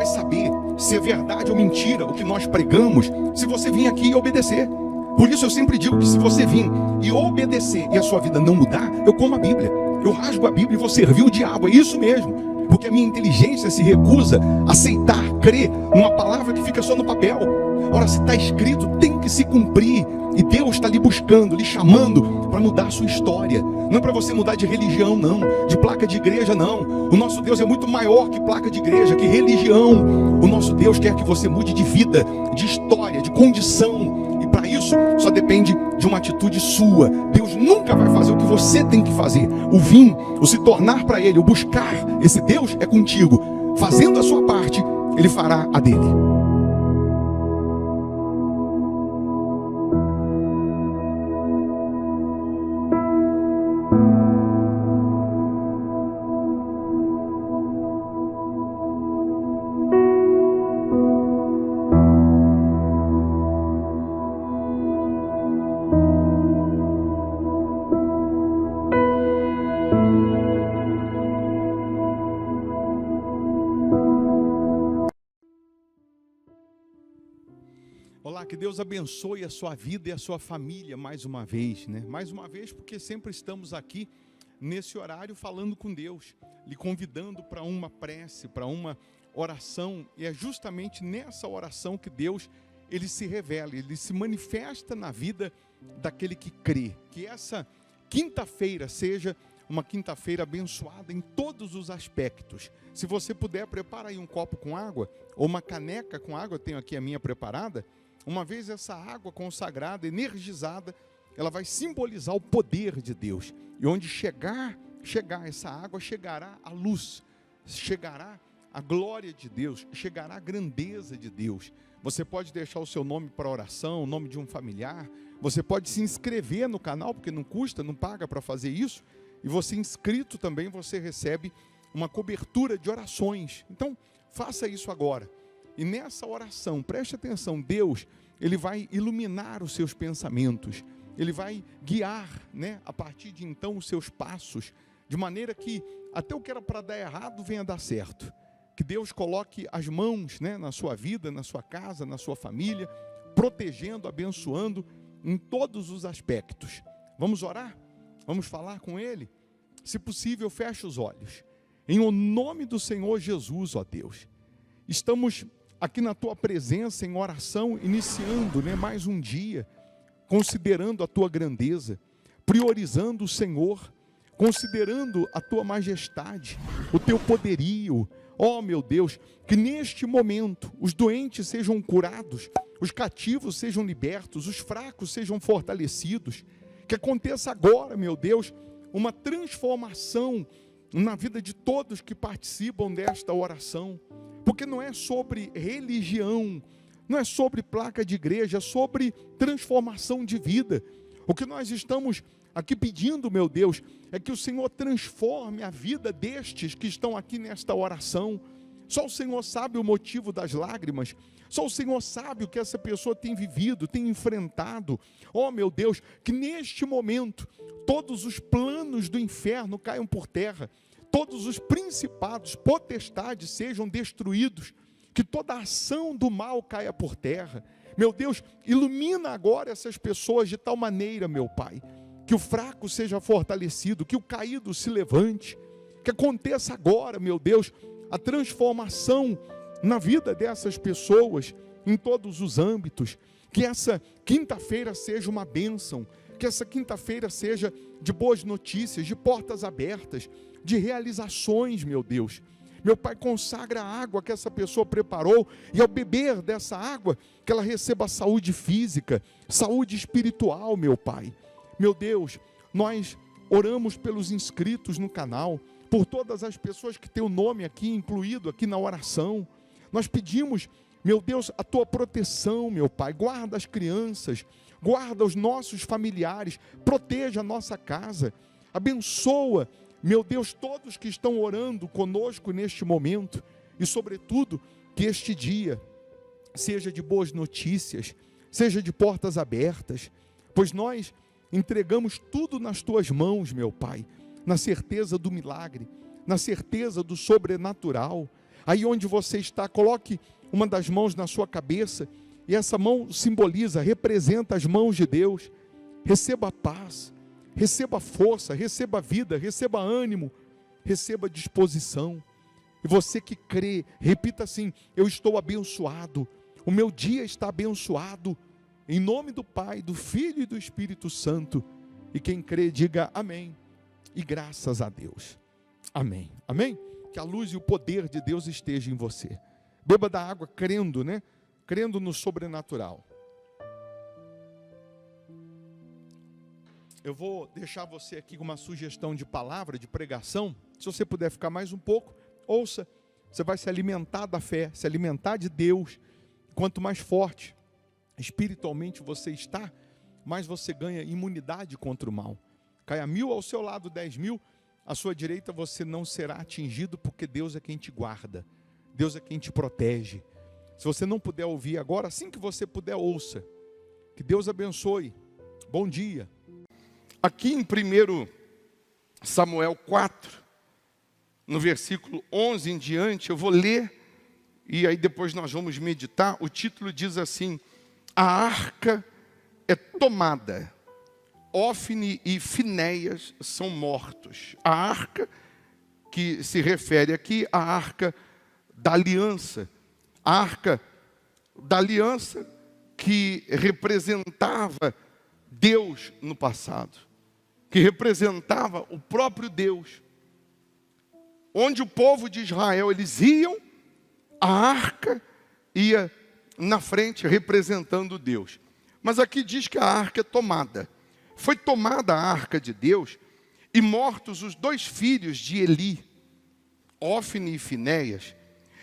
saber se é verdade ou mentira o que nós pregamos, se você vir aqui e obedecer. Por isso eu sempre digo que se você vir e obedecer e a sua vida não mudar, eu como a Bíblia, eu rasgo a Bíblia e vou servir o diabo, é isso mesmo. Porque a minha inteligência se recusa a aceitar, crer numa palavra que fica só no papel. Ora, se está escrito, tem que se cumprir. E Deus está lhe buscando, lhe chamando para mudar a sua história. Não é para você mudar de religião, não. De placa de igreja, não. O nosso Deus é muito maior que placa de igreja, que religião. O nosso Deus quer que você mude de vida, de história, de condição. E para isso, só depende de uma atitude sua. Deus nunca vai fazer o que você tem que fazer. O vir, o se tornar para Ele, o buscar esse Deus é contigo. Fazendo a sua parte, Ele fará a dele. Olá, que Deus abençoe a sua vida e a sua família mais uma vez, né? Mais uma vez, porque sempre estamos aqui nesse horário falando com Deus, lhe convidando para uma prece, para uma oração, e é justamente nessa oração que Deus, Ele se revela, Ele se manifesta na vida daquele que crê. Que essa quinta-feira seja uma quinta-feira abençoada em todos os aspectos. Se você puder, prepara aí um copo com água, ou uma caneca com água, eu tenho aqui a minha preparada. Uma vez essa água consagrada, energizada, ela vai simbolizar o poder de Deus. E onde chegar essa água, chegará a luz, chegará a glória de Deus, chegará a grandeza de Deus. Você pode deixar o seu nome para oração, o nome de um familiar. Você pode se inscrever no canal, porque não custa, não paga para fazer isso. E você inscrito também, você recebe uma cobertura de orações. Então, faça isso agora. E nessa oração, preste atenção, Deus, Ele vai iluminar os seus pensamentos, Ele vai guiar, né, a partir de então os seus passos, de maneira que até o que era para dar errado venha dar certo. Que Deus coloque as mãos, né, na sua vida, na sua casa, na sua família, protegendo, abençoando em todos os aspectos. Vamos orar? Vamos falar com Ele? Se possível, feche os olhos. Em o nome do Senhor Jesus, ó Deus, estamos aqui na Tua presença em oração, iniciando, né, mais um dia, considerando a Tua grandeza, priorizando o Senhor, considerando a Tua majestade, o Teu poderio. Ó meu Deus, que neste momento os doentes sejam curados, os cativos sejam libertos, os fracos sejam fortalecidos. Que aconteça agora, meu Deus, uma transformação na vida de todos que participam desta oração. Porque não é sobre religião, não é sobre placa de igreja, é sobre transformação de vida. O que nós estamos aqui pedindo, meu Deus, é que o Senhor transforme a vida destes que estão aqui nesta oração. Só o Senhor sabe o motivo das lágrimas, só o Senhor sabe o que essa pessoa tem vivido, tem enfrentado. Oh meu Deus, que neste momento todos os planos do inferno caiam por terra, todos os principados, potestades sejam destruídos, que toda a ação do mal caia por terra. Meu Deus, ilumina agora essas pessoas de tal maneira, meu Pai, que o fraco seja fortalecido, que o caído se levante, que aconteça agora, meu Deus, a transformação na vida dessas pessoas, em todos os âmbitos. Que essa quinta-feira seja uma bênção, que essa quinta-feira seja de boas notícias, de portas abertas, de realizações, meu Deus. Meu Pai, consagra a água que essa pessoa preparou, e ao beber dessa água, que ela receba saúde física, saúde espiritual, meu Pai. Meu Deus, nós oramos pelos inscritos no canal, por todas as pessoas que têm o nome aqui incluído aqui na oração. Nós pedimos, meu Deus, a Tua proteção, meu Pai. Guarda as crianças, guarda os nossos familiares, proteja a nossa casa, abençoa, meu Deus, todos que estão orando conosco neste momento, e sobretudo, que este dia seja de boas notícias, seja de portas abertas, pois nós entregamos tudo nas Tuas mãos, meu Pai, na certeza do milagre, na certeza do sobrenatural. Aí onde você está, coloque uma das mãos na sua cabeça, e essa mão simboliza, representa as mãos de Deus. Receba paz, receba força, receba vida, receba ânimo, receba disposição. E você que crê, repita assim: eu estou abençoado, o meu dia está abençoado, em nome do Pai, do Filho e do Espírito Santo. E quem crê, diga amém, e graças a Deus, amém, amém. Que a luz e o poder de Deus esteja em você. Beba da água crendo, né? Crendo no sobrenatural. Eu vou deixar você aqui com uma sugestão de palavra, de pregação. Se você puder ficar mais um pouco, ouça. Você vai se alimentar da fé, se alimentar de Deus. Quanto mais forte espiritualmente você está, mais você ganha imunidade contra o mal. Caia 1000 ao seu lado, 10.000 à sua direita, você não será atingido, porque Deus é quem te guarda, Deus é quem te protege. Se você não puder ouvir agora, assim que você puder, ouça. Que Deus abençoe. Bom dia. Aqui em 1 Samuel 4, no versículo 11 em diante, eu vou ler, e aí depois nós vamos meditar. O título diz assim: a arca é tomada, Ófni e Finéias são mortos. A arca, que se refere aqui à arca da aliança. A arca da aliança que representava Deus no passado, que representava o próprio Deus. Onde o povo de Israel, eles iam, a arca ia na frente representando Deus. Mas aqui diz que a arca é tomada. Foi tomada a arca de Deus e mortos os 2 filhos de Eli, Ófni e Finéias.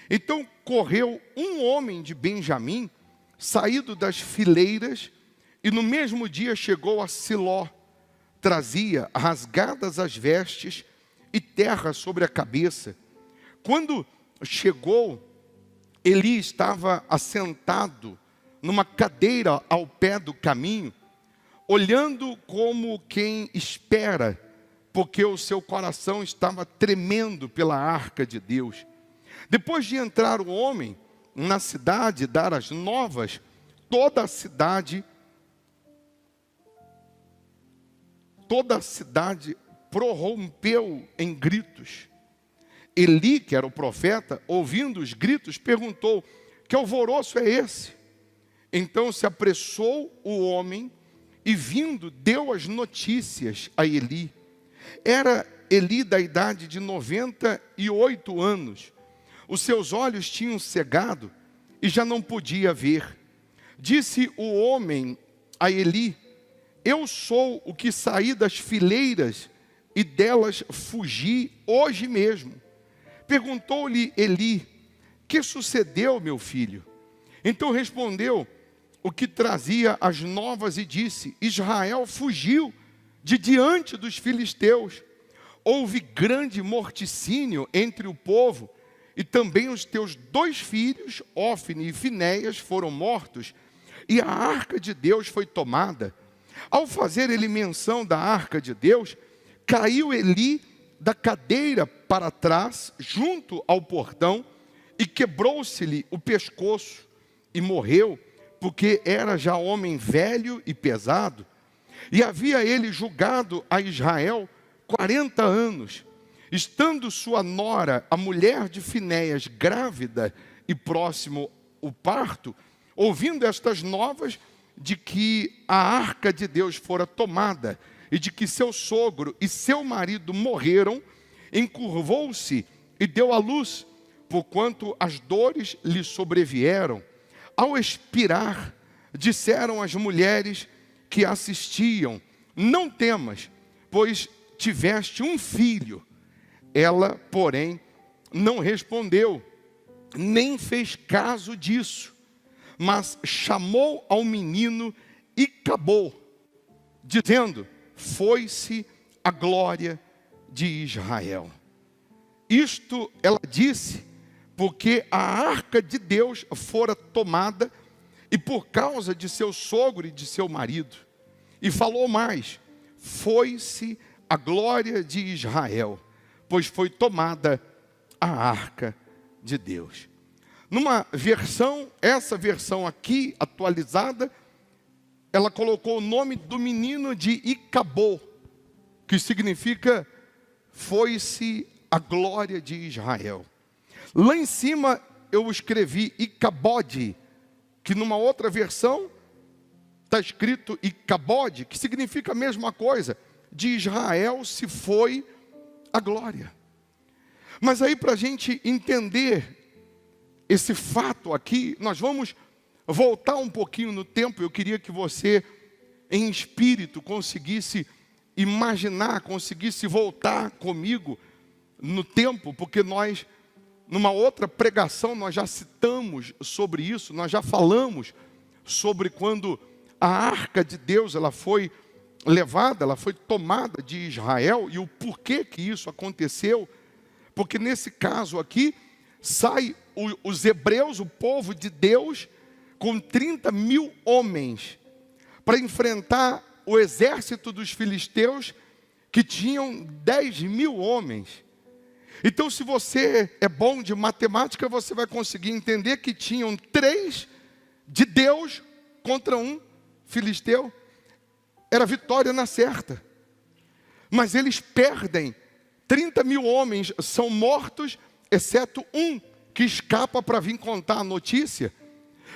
Então correu um homem de Benjamim, saído das fileiras, e no mesmo dia chegou a Siló. Trazia rasgadas as vestes e terra sobre a cabeça. Quando chegou, Eli estava assentado numa cadeira ao pé do caminho, olhando como quem espera, porque o seu coração estava tremendo pela arca de Deus. Depois de entrar o homem na cidade, dar as novas, toda a cidade prorrompeu em gritos. Eli, que era o profeta, ouvindo os gritos, perguntou: que alvoroço é esse? Então se apressou o homem e, vindo, deu as notícias a Eli. Era Eli da idade de 98 anos. Os seus olhos tinham cegado e já não podia ver. Disse o homem a Eli: eu sou o que saí das fileiras e delas fugi hoje mesmo. Perguntou-lhe Eli: que sucedeu, meu filho? Então respondeu o que trazia as novas e disse: Israel fugiu de diante dos filisteus. Houve grande morticínio entre o povo, e também os teus 2 filhos, Ófni e Finéias, foram mortos, e a arca de Deus foi tomada. Ao fazer ele menção da arca de Deus, caiu Eli da cadeira para trás, junto ao portão, e quebrou-se-lhe o pescoço, e morreu, porque era já homem velho e pesado. E havia ele julgado a Israel 40 anos. Estando sua nora, a mulher de Finéias, grávida e próximo o parto, ouvindo estas novas de que a arca de Deus fora tomada e de que seu sogro e seu marido morreram, encurvou-se e deu à luz, porquanto as dores lhe sobrevieram. Ao expirar, disseram as mulheres que assistiam: não temas, pois tiveste um filho. Ela, porém, não respondeu, nem fez caso disso, mas chamou ao menino e acabou, dizendo: foi-se a glória de Israel. Isto ela disse porque a arca de Deus fora tomada, e por causa de seu sogro e de seu marido. E falou mais: foi-se a glória de Israel, pois foi tomada a arca de Deus. Numa versão, essa versão aqui, atualizada, ela colocou o nome do menino de Icabô, que significa foi-se a glória de Israel. Lá em cima eu escrevi Icabode, que numa outra versão está escrito Icabode, que significa a mesma coisa. De Israel se foi a glória. Mas aí, para a gente entender esse fato aqui, nós vamos voltar um pouquinho no tempo. Eu queria que você, em espírito, conseguisse imaginar, conseguisse voltar comigo no tempo, porque nós, numa outra pregação, nós já citamos sobre isso, nós já falamos sobre quando a arca de Deus, ela foi levada, ela foi tomada de Israel, e o porquê que isso aconteceu, porque nesse caso aqui, sai os hebreus, o povo de Deus, com 30 mil homens, para enfrentar o exército dos filisteus, que tinham 10 mil homens. Então, se você é bom de matemática, você vai conseguir entender que tinham 3 de Deus contra um filisteu. Era vitória na certa. Mas eles perdem. 30 mil homens são mortos, exceto um que escapa para vir contar a notícia.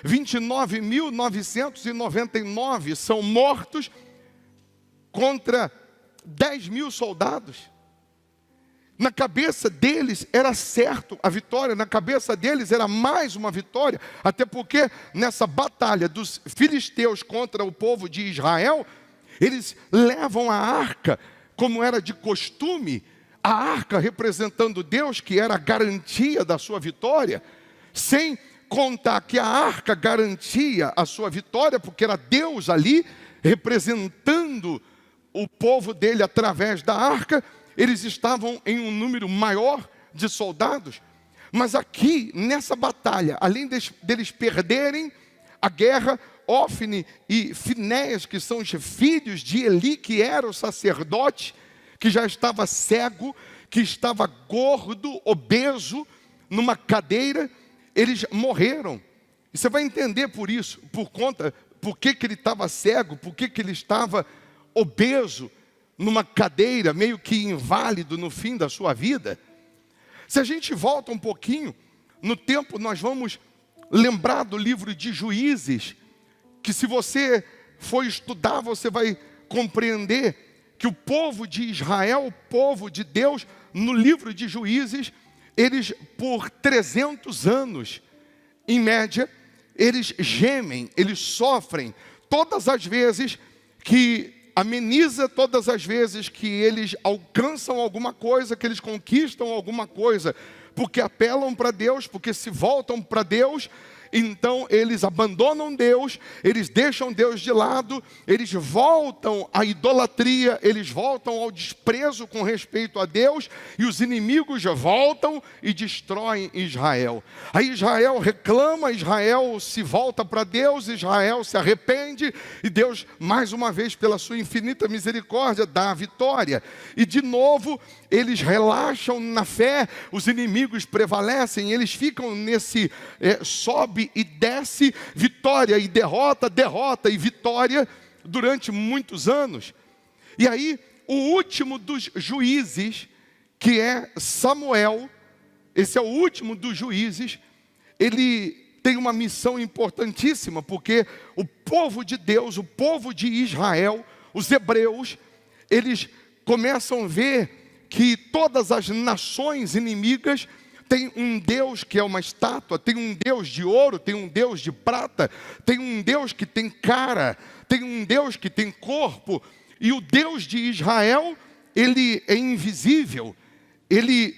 29.999 são mortos contra 10 mil soldados. Na cabeça deles era certo a vitória, na cabeça deles era mais uma vitória, até porque nessa batalha dos filisteus contra o povo de Israel, eles levam a arca, como era de costume, a arca representando Deus, que era a garantia da sua vitória, sem contar que a arca garantia a sua vitória, porque era Deus ali, representando o povo dele através da arca. Eles estavam em um número maior de soldados, mas aqui, nessa batalha, além deles perderem a guerra, Ofni e Finéias, que são os filhos de Eli, que era o sacerdote, que já estava cego, que estava gordo, obeso, numa cadeira, eles morreram. E você vai entender por isso, por que ele estava cego, por que ele estava obeso, numa cadeira, meio que inválido no fim da sua vida. Se a gente volta um pouquinho no tempo, nós vamos lembrar do livro de Juízes, que se você for estudar, você vai compreender que o povo de Israel, o povo de Deus, no livro de Juízes, eles por 300 anos, em média, eles gemem, eles sofrem, todas as vezes que ameniza, todas as vezes que eles alcançam alguma coisa, que eles conquistam alguma coisa, porque apelam para Deus, porque se voltam para Deus, então eles abandonam Deus, eles deixam Deus de lado, eles voltam à idolatria, eles voltam ao desprezo com respeito a Deus, e os inimigos voltam e destroem Israel. Aí Israel reclama, Israel se volta para Deus, Israel se arrepende, e Deus, mais uma vez, pela sua infinita misericórdia, dá a vitória. E de novo, eles relaxam na fé, os inimigos prevalecem, eles ficam nesse sobe e desce, vitória e derrota, derrota e vitória, durante muitos anos. E aí, o último dos juízes, que é Samuel, esse é o último dos juízes, ele tem uma missão importantíssima, porque o povo de Deus, o povo de Israel, os hebreus, eles começam a ver que todas as nações inimigas tem um Deus que é uma estátua, tem um Deus de ouro, tem um Deus de prata, tem um Deus que tem cara, tem um Deus que tem corpo. E o Deus de Israel, ele é invisível, ele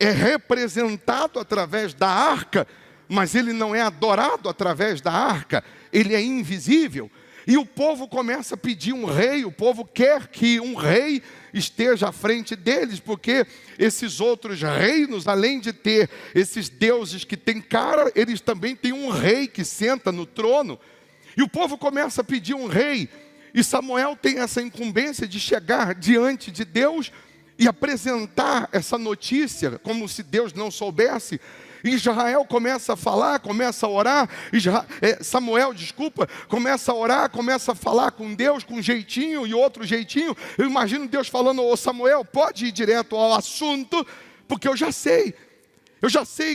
é representado através da arca, mas ele não é adorado através da arca, ele é invisível. E o povo começa a pedir um rei, o povo quer que um rei esteja à frente deles, porque esses outros reinos, além de ter esses deuses que têm cara, eles também têm um rei que senta no trono. E o povo começa a pedir um rei, e Samuel tem essa incumbência de chegar diante de Deus e apresentar essa notícia, como se Deus não soubesse. Israel começa a falar, começa a orar, Samuel, começa a orar, começa a falar com Deus com um jeitinho e outro jeitinho. Eu imagino Deus falando: ô Samuel, pode ir direto ao assunto, porque eu já sei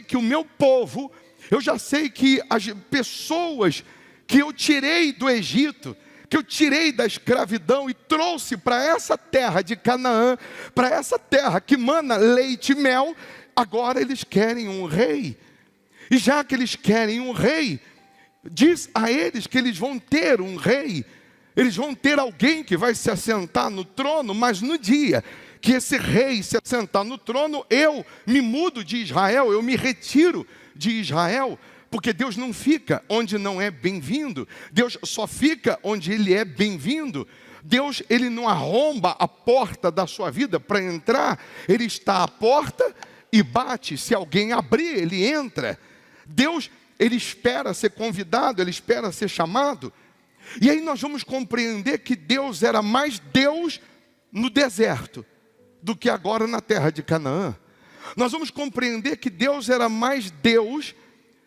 que o meu povo, eu já sei que as pessoas que eu tirei do Egito, que eu tirei da escravidão e trouxe para essa terra de Canaã, para essa terra que mana leite e mel, agora eles querem um rei. E já que eles querem um rei, diz a eles que eles vão ter um rei. Eles vão ter alguém que vai se assentar no trono, mas no dia que esse rei se assentar no trono, eu me mudo de Israel, eu me retiro de Israel, porque Deus não fica onde não é bem-vindo. Deus só fica onde Ele é bem-vindo. Deus, Ele não arromba a porta da sua vida para entrar. Ele está à porta e bate. Se alguém abrir, Ele entra. Deus, Ele espera ser convidado, Ele espera ser chamado. E aí nós vamos compreender que Deus era mais Deus no deserto do que agora na terra de Canaã. Nós vamos compreender que Deus era mais Deus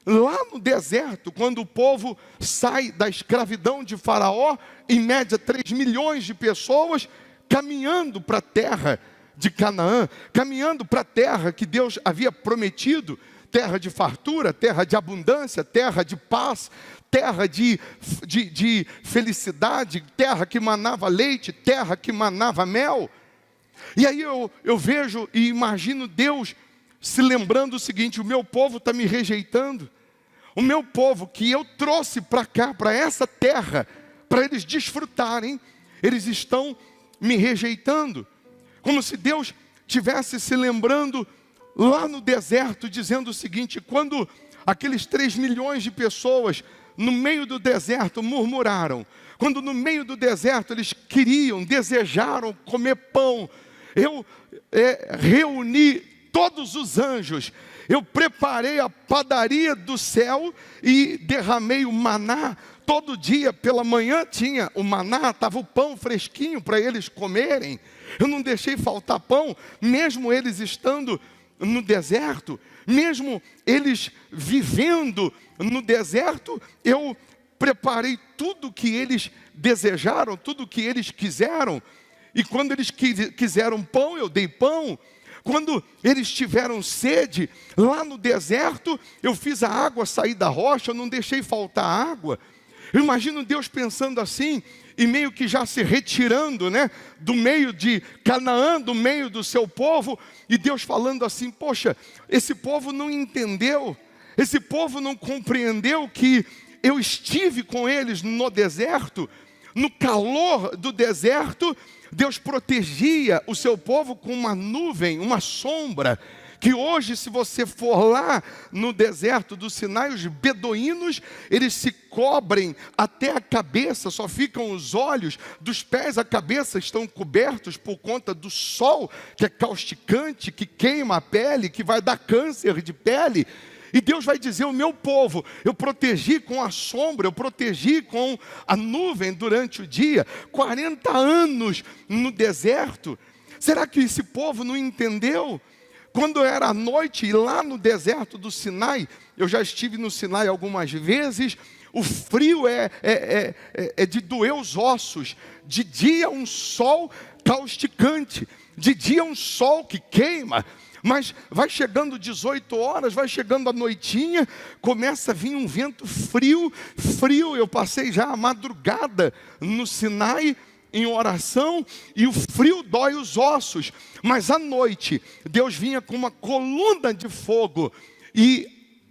lá no deserto, quando o povo sai da escravidão de Faraó, em média 3 milhões de pessoas, caminhando para a terra de Canaã, caminhando para a terra que Deus havia prometido, terra de fartura, terra de abundância, terra de paz, terra de felicidade, terra que manava leite, terra que manava mel. E aí eu vejo e imagino Deus se lembrando o seguinte: o meu povo está me rejeitando. O meu povo que eu trouxe para cá, para essa terra, para eles desfrutarem, eles estão me rejeitando. Como se Deus tivesse se lembrando lá no deserto, dizendo o seguinte: quando aqueles 3 milhões de pessoas no meio do deserto murmuraram, quando no meio do deserto eles desejaram comer pão, eu reuni todos os anjos, eu preparei a padaria do céu e derramei o maná. Todo dia pela manhã tinha o maná, estava o pão fresquinho para eles comerem. Eu não deixei faltar pão, mesmo eles estando no deserto, mesmo eles vivendo no deserto, eu preparei tudo que eles desejaram, tudo que eles quiseram. E quando eles quiseram pão, eu dei pão. Quando eles tiveram sede, lá no deserto, eu fiz a água sair da rocha, eu não deixei faltar água. Eu imagino Deus pensando assim, e meio que já se retirando, né, do meio de Canaã, do meio do seu povo, e Deus falando assim: poxa, esse povo não entendeu, esse povo não compreendeu que eu estive com eles no deserto, no calor do deserto. Deus protegia o seu povo com uma nuvem, uma sombra, que hoje, se você for lá no deserto do Sinai, os beduínos, eles se cobrem até a cabeça, só ficam os olhos, dos pés à cabeça estão cobertos por conta do sol, que é causticante, que queima a pele, que vai dar câncer de pele. E Deus vai dizer: o meu povo, eu protegi com a sombra, eu protegi com a nuvem durante o dia, 40 anos no deserto. Será que esse povo não entendeu? Quando era a noite, e lá no deserto do Sinai, eu já estive no Sinai algumas vezes, o frio é de doer os ossos. De dia um sol causticante, de dia um sol que queima. Mas vai chegando 18 horas, vai chegando a noitinha, começa a vir um vento frio. Eu passei já a madrugada no Sinai em oração, e o frio dói os ossos. Mas à noite, Deus vinha com uma coluna de fogo e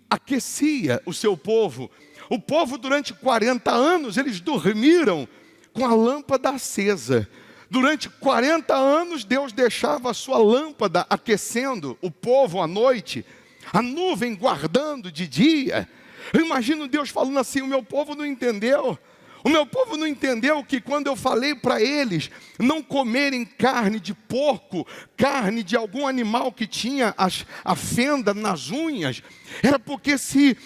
aquecia o seu povo. O povo durante 40 anos, eles dormiram com a lâmpada acesa. Durante 40 anos, Deus deixava a sua lâmpada aquecendo o povo à noite, a nuvem guardando de dia. Eu imagino Deus falando assim: o meu povo não entendeu. O meu povo não entendeu que quando eu falei para eles não comerem carne de porco, carne de algum animal que tinha a fenda nas unhas, era porque se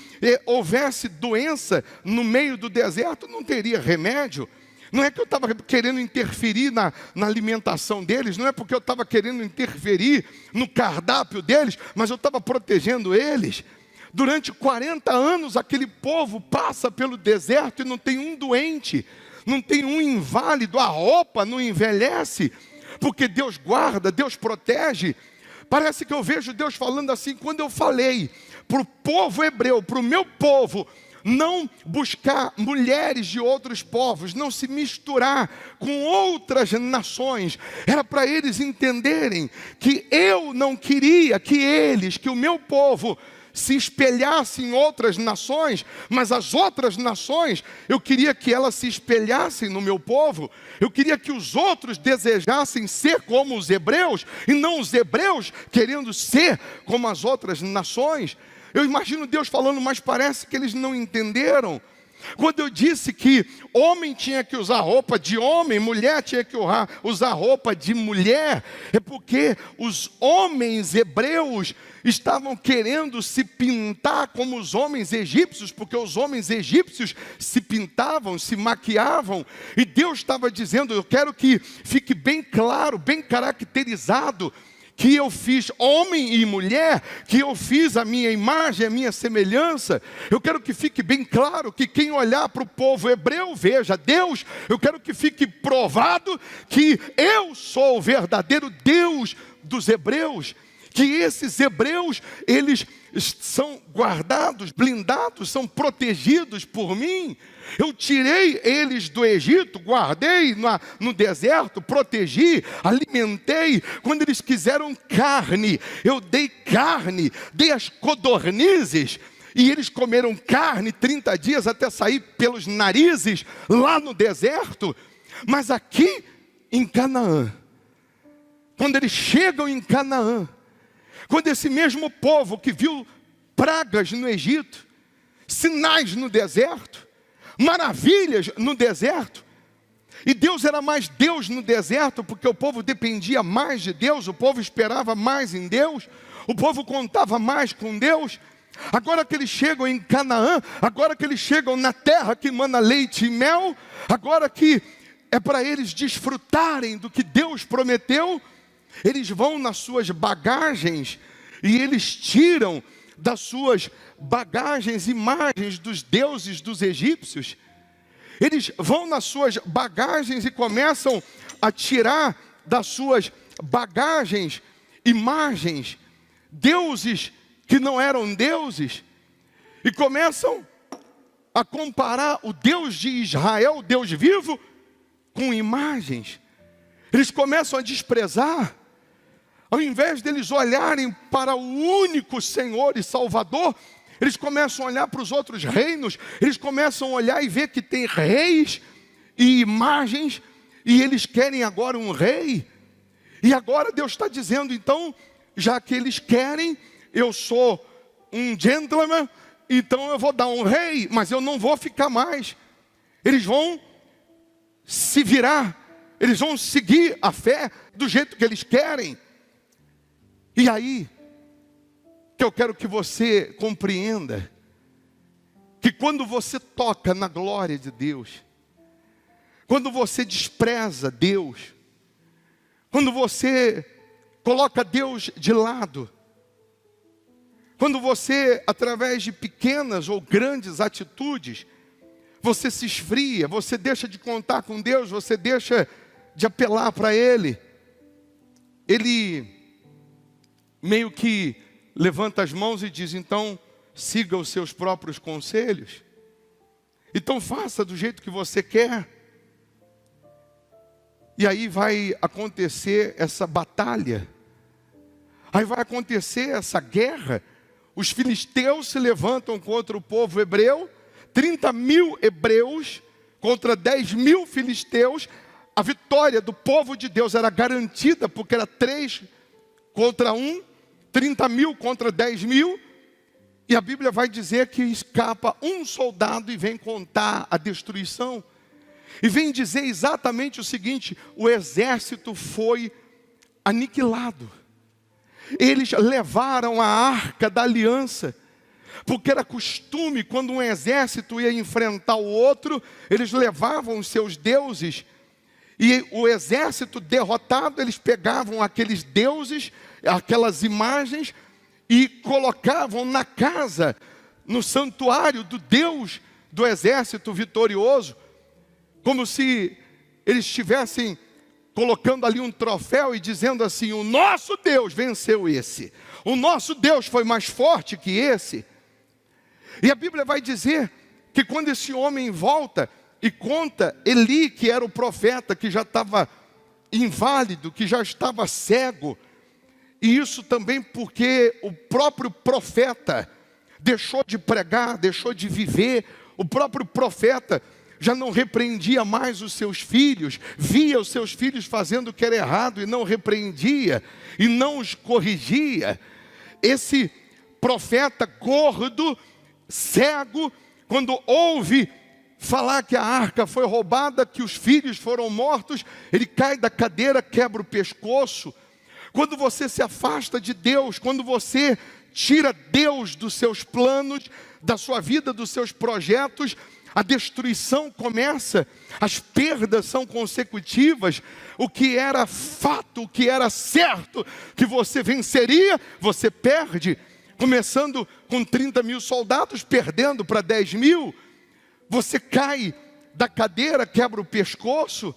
houvesse doença no meio do deserto, não teria remédio. Não é que eu estava querendo interferir na alimentação deles, não é porque eu estava querendo interferir no cardápio deles, mas eu estava protegendo eles. Durante 40 anos, aquele povo passa pelo deserto e não tem um doente, não tem um inválido, a roupa não envelhece, porque Deus guarda, Deus protege. Parece que eu vejo Deus falando assim, quando eu falei para o povo hebreu, para o meu povo, não buscar mulheres de outros povos, não se misturar com outras nações, era para eles entenderem que eu não queria que o meu povo, se espelhasse em outras nações, mas as outras nações, eu queria que elas se espelhassem no meu povo, eu queria que os outros desejassem ser como os hebreus, e não os hebreus querendo ser como as outras nações. Eu imagino Deus falando, mas parece que eles não entenderam. Quando eu disse que homem tinha que usar roupa de homem, mulher tinha que usar roupa de mulher, é porque os homens hebreus estavam querendo se pintar como os homens egípcios, porque os homens egípcios se pintavam, se maquiavam, e Deus estava dizendo, eu quero que fique bem claro, bem caracterizado, que eu fiz homem e mulher, que eu fiz a minha imagem, a minha semelhança. Eu quero que fique bem claro que quem olhar para o povo hebreu veja Deus. Eu quero que fique provado que eu sou o verdadeiro Deus dos hebreus, que esses hebreus, eles são guardados, blindados, são protegidos por mim. Eu tirei eles do Egito, guardei no deserto, protegi, alimentei. Quando eles quiseram carne, eu dei carne, dei as codornizes, e eles comeram carne 30 dias até sair pelos narizes lá no deserto. Mas aqui em Canaã, quando eles chegam em Canaã, quando esse mesmo povo que viu pragas no Egito, sinais no deserto, maravilhas no deserto, e Deus era mais Deus no deserto, porque o povo dependia mais de Deus, o povo esperava mais em Deus, o povo contava mais com Deus. Agora que eles chegam em Canaã, agora que eles chegam na terra que mana leite e mel, agora que é para eles desfrutarem do que Deus prometeu, eles vão nas suas bagagens e eles tiram das suas bagagens imagens dos deuses dos egípcios. Eles vão nas suas bagagens e começam a tirar das suas bagagens imagens, deuses que não eram deuses, e começam a comparar o Deus de Israel, o Deus vivo, com imagens. Eles começam a desprezar. Ao invés deles olharem para o único Senhor e Salvador, eles começam a olhar para os outros reinos, eles começam a olhar e ver que tem reis e imagens, e eles querem agora um rei. E agora Deus está dizendo, então, já que eles querem, eu sou um gentleman, então eu vou dar um rei, mas eu não vou ficar mais. Eles vão se virar, eles vão seguir a fé do jeito que eles querem. E aí, que eu quero que você compreenda, que quando você toca na glória de Deus, quando você despreza Deus, quando você coloca Deus de lado, quando você, através de pequenas ou grandes atitudes, você se esfria, você deixa de contar com Deus, você deixa de apelar para Ele, Ele meio que levanta as mãos e diz, então siga os seus próprios conselhos, então faça do jeito que você quer. E aí vai acontecer essa batalha, aí vai acontecer essa guerra. Os filisteus se levantam contra o povo hebreu, 30 mil hebreus contra 10 mil filisteus. A vitória do povo de Deus era garantida, porque era 3 contra 1, 30 mil contra 10 mil, e a Bíblia vai dizer que escapa um soldado e vem contar a destruição, e vem dizer exatamente o seguinte, o exército foi aniquilado. Eles levaram a arca da aliança, porque era costume, quando um exército ia enfrentar o outro, eles levavam os seus deuses, e o exército derrotado, eles pegavam aqueles deuses, aquelas imagens, e colocavam na casa, no santuário do Deus do exército vitorioso, como se eles estivessem colocando ali um troféu e dizendo assim: o nosso Deus venceu esse, o nosso Deus foi mais forte que esse. E a Bíblia vai dizer que quando esse homem volta e conta Eli, que era o profeta, que já estava inválido, que já estava cego, e isso também porque o próprio profeta deixou de pregar, deixou de viver, o próprio profeta já não repreendia mais os seus filhos, via os seus filhos fazendo o que era errado e não repreendia, e não os corrigia. Esse profeta gordo, cego, quando ouve falar que a arca foi roubada, que os filhos foram mortos, ele cai da cadeira, quebra o pescoço. Quando você se afasta de Deus, quando você tira Deus dos seus planos, da sua vida, dos seus projetos, a destruição começa, as perdas são consecutivas. O que era fato, o que era certo, que você venceria, você perde. Começando com 30 mil soldados, perdendo para 10 mil. Você cai da cadeira, quebra o pescoço.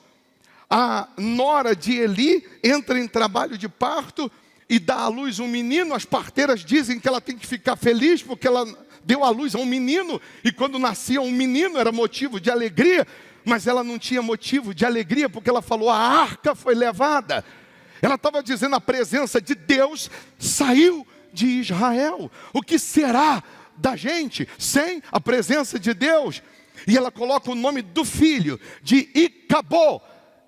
A nora de Eli entra em trabalho de parto e dá à luz um menino. As parteiras dizem que ela tem que ficar feliz porque ela deu à luz a um menino, e quando nascia um menino era motivo de alegria, mas ela não tinha motivo de alegria, porque ela falou: a arca foi levada. Ela estava dizendo: a presença de Deus saiu de Israel. O que será da gente sem a presença de Deus? E ela coloca o nome do filho de Icabô.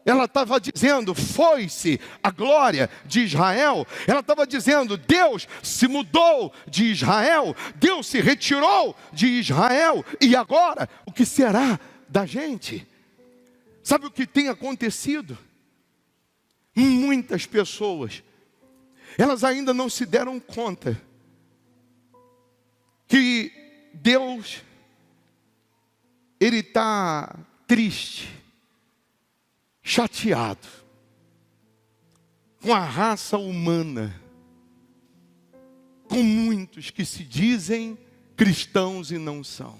Ela estava dizendo: foi-se a glória de Israel. Ela estava dizendo: Deus se mudou de Israel, Deus se retirou de Israel, e agora o que será da gente? Sabe o que tem acontecido? Muitas pessoas, elas ainda não se deram conta que Deus, Ele está triste, chateado com a raça humana, com muitos que se dizem cristãos e não são.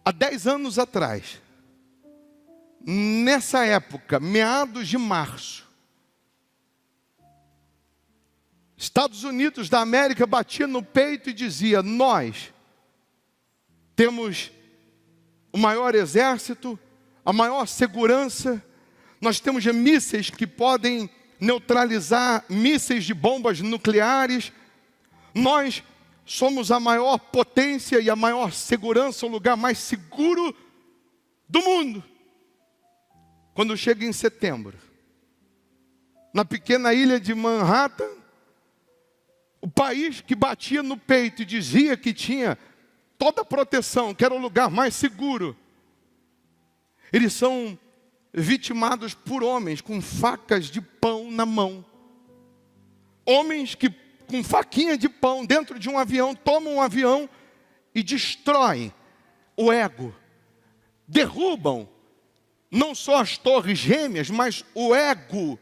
Há 10 anos atrás, nessa época, meados de março, Estados Unidos da América batia no peito e dizia: nós temos o maior exército, a maior segurança, nós temos mísseis que podem neutralizar mísseis de bombas nucleares, nós somos a maior potência e a maior segurança, o lugar mais seguro do mundo. Quando chega em setembro, na pequena ilha de Manhattan, o país que batia no peito e dizia que tinha toda a proteção, que era o lugar mais seguro, eles são vitimados por homens com facas de pão na mão. Homens que com faquinha de pão dentro de um avião, tomam um avião e destroem o ego. Derrubam não só as torres gêmeas, mas o ego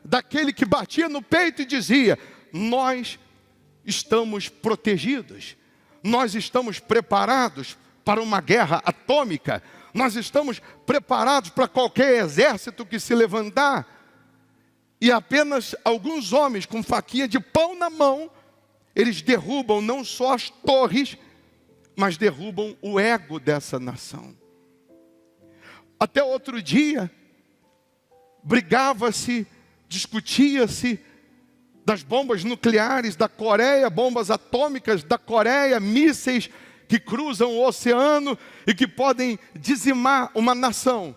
daquele que batia no peito e dizia: nós estamos protegidos, nós estamos preparados para uma guerra atômica, nós estamos preparados para qualquer exército que se levantar. E apenas alguns homens com faquinha de pão na mão, eles derrubam não só as torres, mas derrubam o ego dessa nação. Até outro dia, brigava-se, discutia-se das bombas nucleares da Coreia, bombas atômicas da Coreia, mísseis que cruzam o oceano e que podem dizimar uma nação.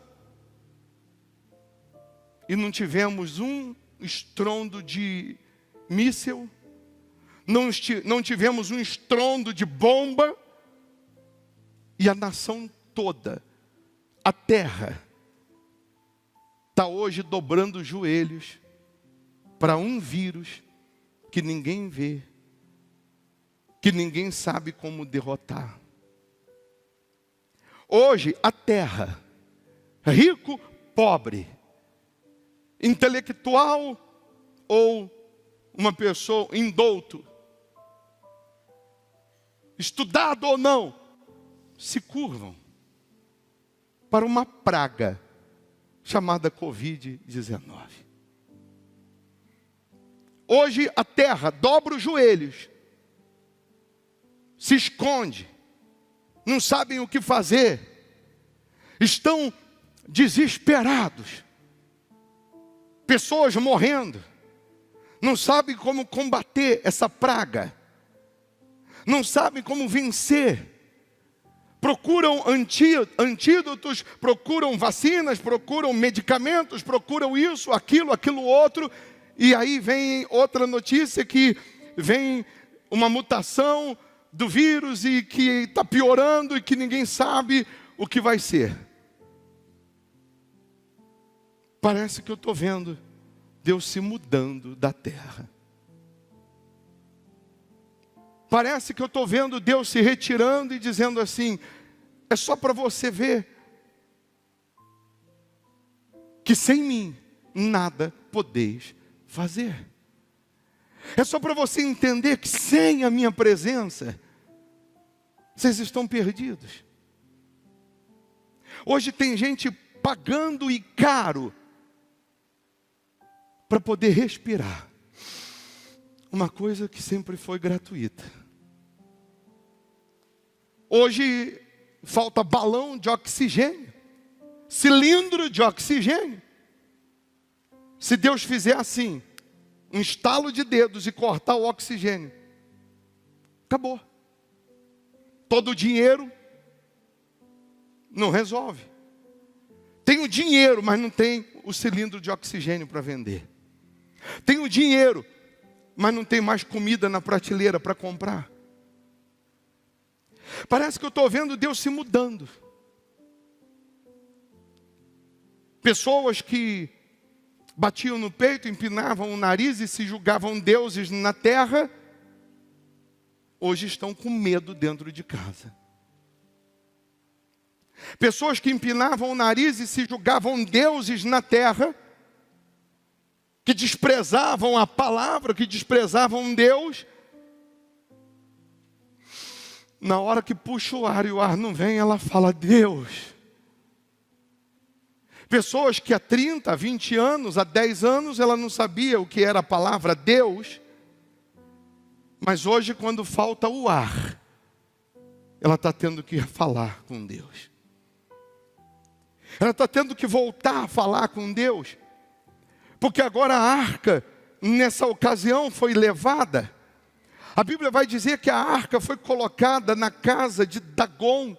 E não tivemos um estrondo de míssil, não tivemos um estrondo de bomba, e a nação toda, a terra, está hoje dobrando os joelhos para um vírus que ninguém vê, que ninguém sabe como derrotar. Hoje a terra, rico, pobre, intelectual ou uma pessoa, indouto, estudado ou não, se curvam para uma praga chamada Covid-19. Hoje a terra dobra os joelhos, se esconde, não sabem o que fazer, estão desesperados, pessoas morrendo, não sabem como combater essa praga, não sabem como vencer, procuram antídotos, procuram vacinas, procuram medicamentos, procuram isso, aquilo outro, e aí vem outra notícia que vem uma mutação do vírus e que está piorando e que ninguém sabe o que vai ser. Parece que eu estou vendo Deus se mudando da terra. Parece que eu estou vendo Deus se retirando e dizendo assim: é só para você ver que sem mim nada podeis fazer. É só para você entender que sem a minha presença vocês estão perdidos. Hoje tem gente pagando e caro para poder respirar uma coisa que sempre foi gratuita. Hoje falta balão de oxigênio, cilindro de oxigênio. Se Deus fizer assim, um estalo de dedos e cortar o oxigênio, acabou. Todo o dinheiro não resolve. Tem o dinheiro, mas não tem o cilindro de oxigênio para vender. Tem o dinheiro, mas não tem mais comida na prateleira para comprar. Parece que eu estou vendo Deus se mudando. Pessoas que batiam no peito, empinavam o nariz e se julgavam deuses na terra, hoje estão com medo dentro de casa. Pessoas que empinavam o nariz e se julgavam deuses na terra, que desprezavam a palavra, que desprezavam Deus, na hora que puxa o ar e o ar não vem, ela fala: Deus. Pessoas que há 30, 20 anos, há 10 anos, ela não sabia o que era a palavra Deus, mas hoje, quando falta o ar, ela está tendo que falar com Deus. Ela está tendo que voltar a falar com Deus, porque agora a arca, nessa ocasião, foi levada. A Bíblia vai dizer que a arca foi colocada na casa de Dagom,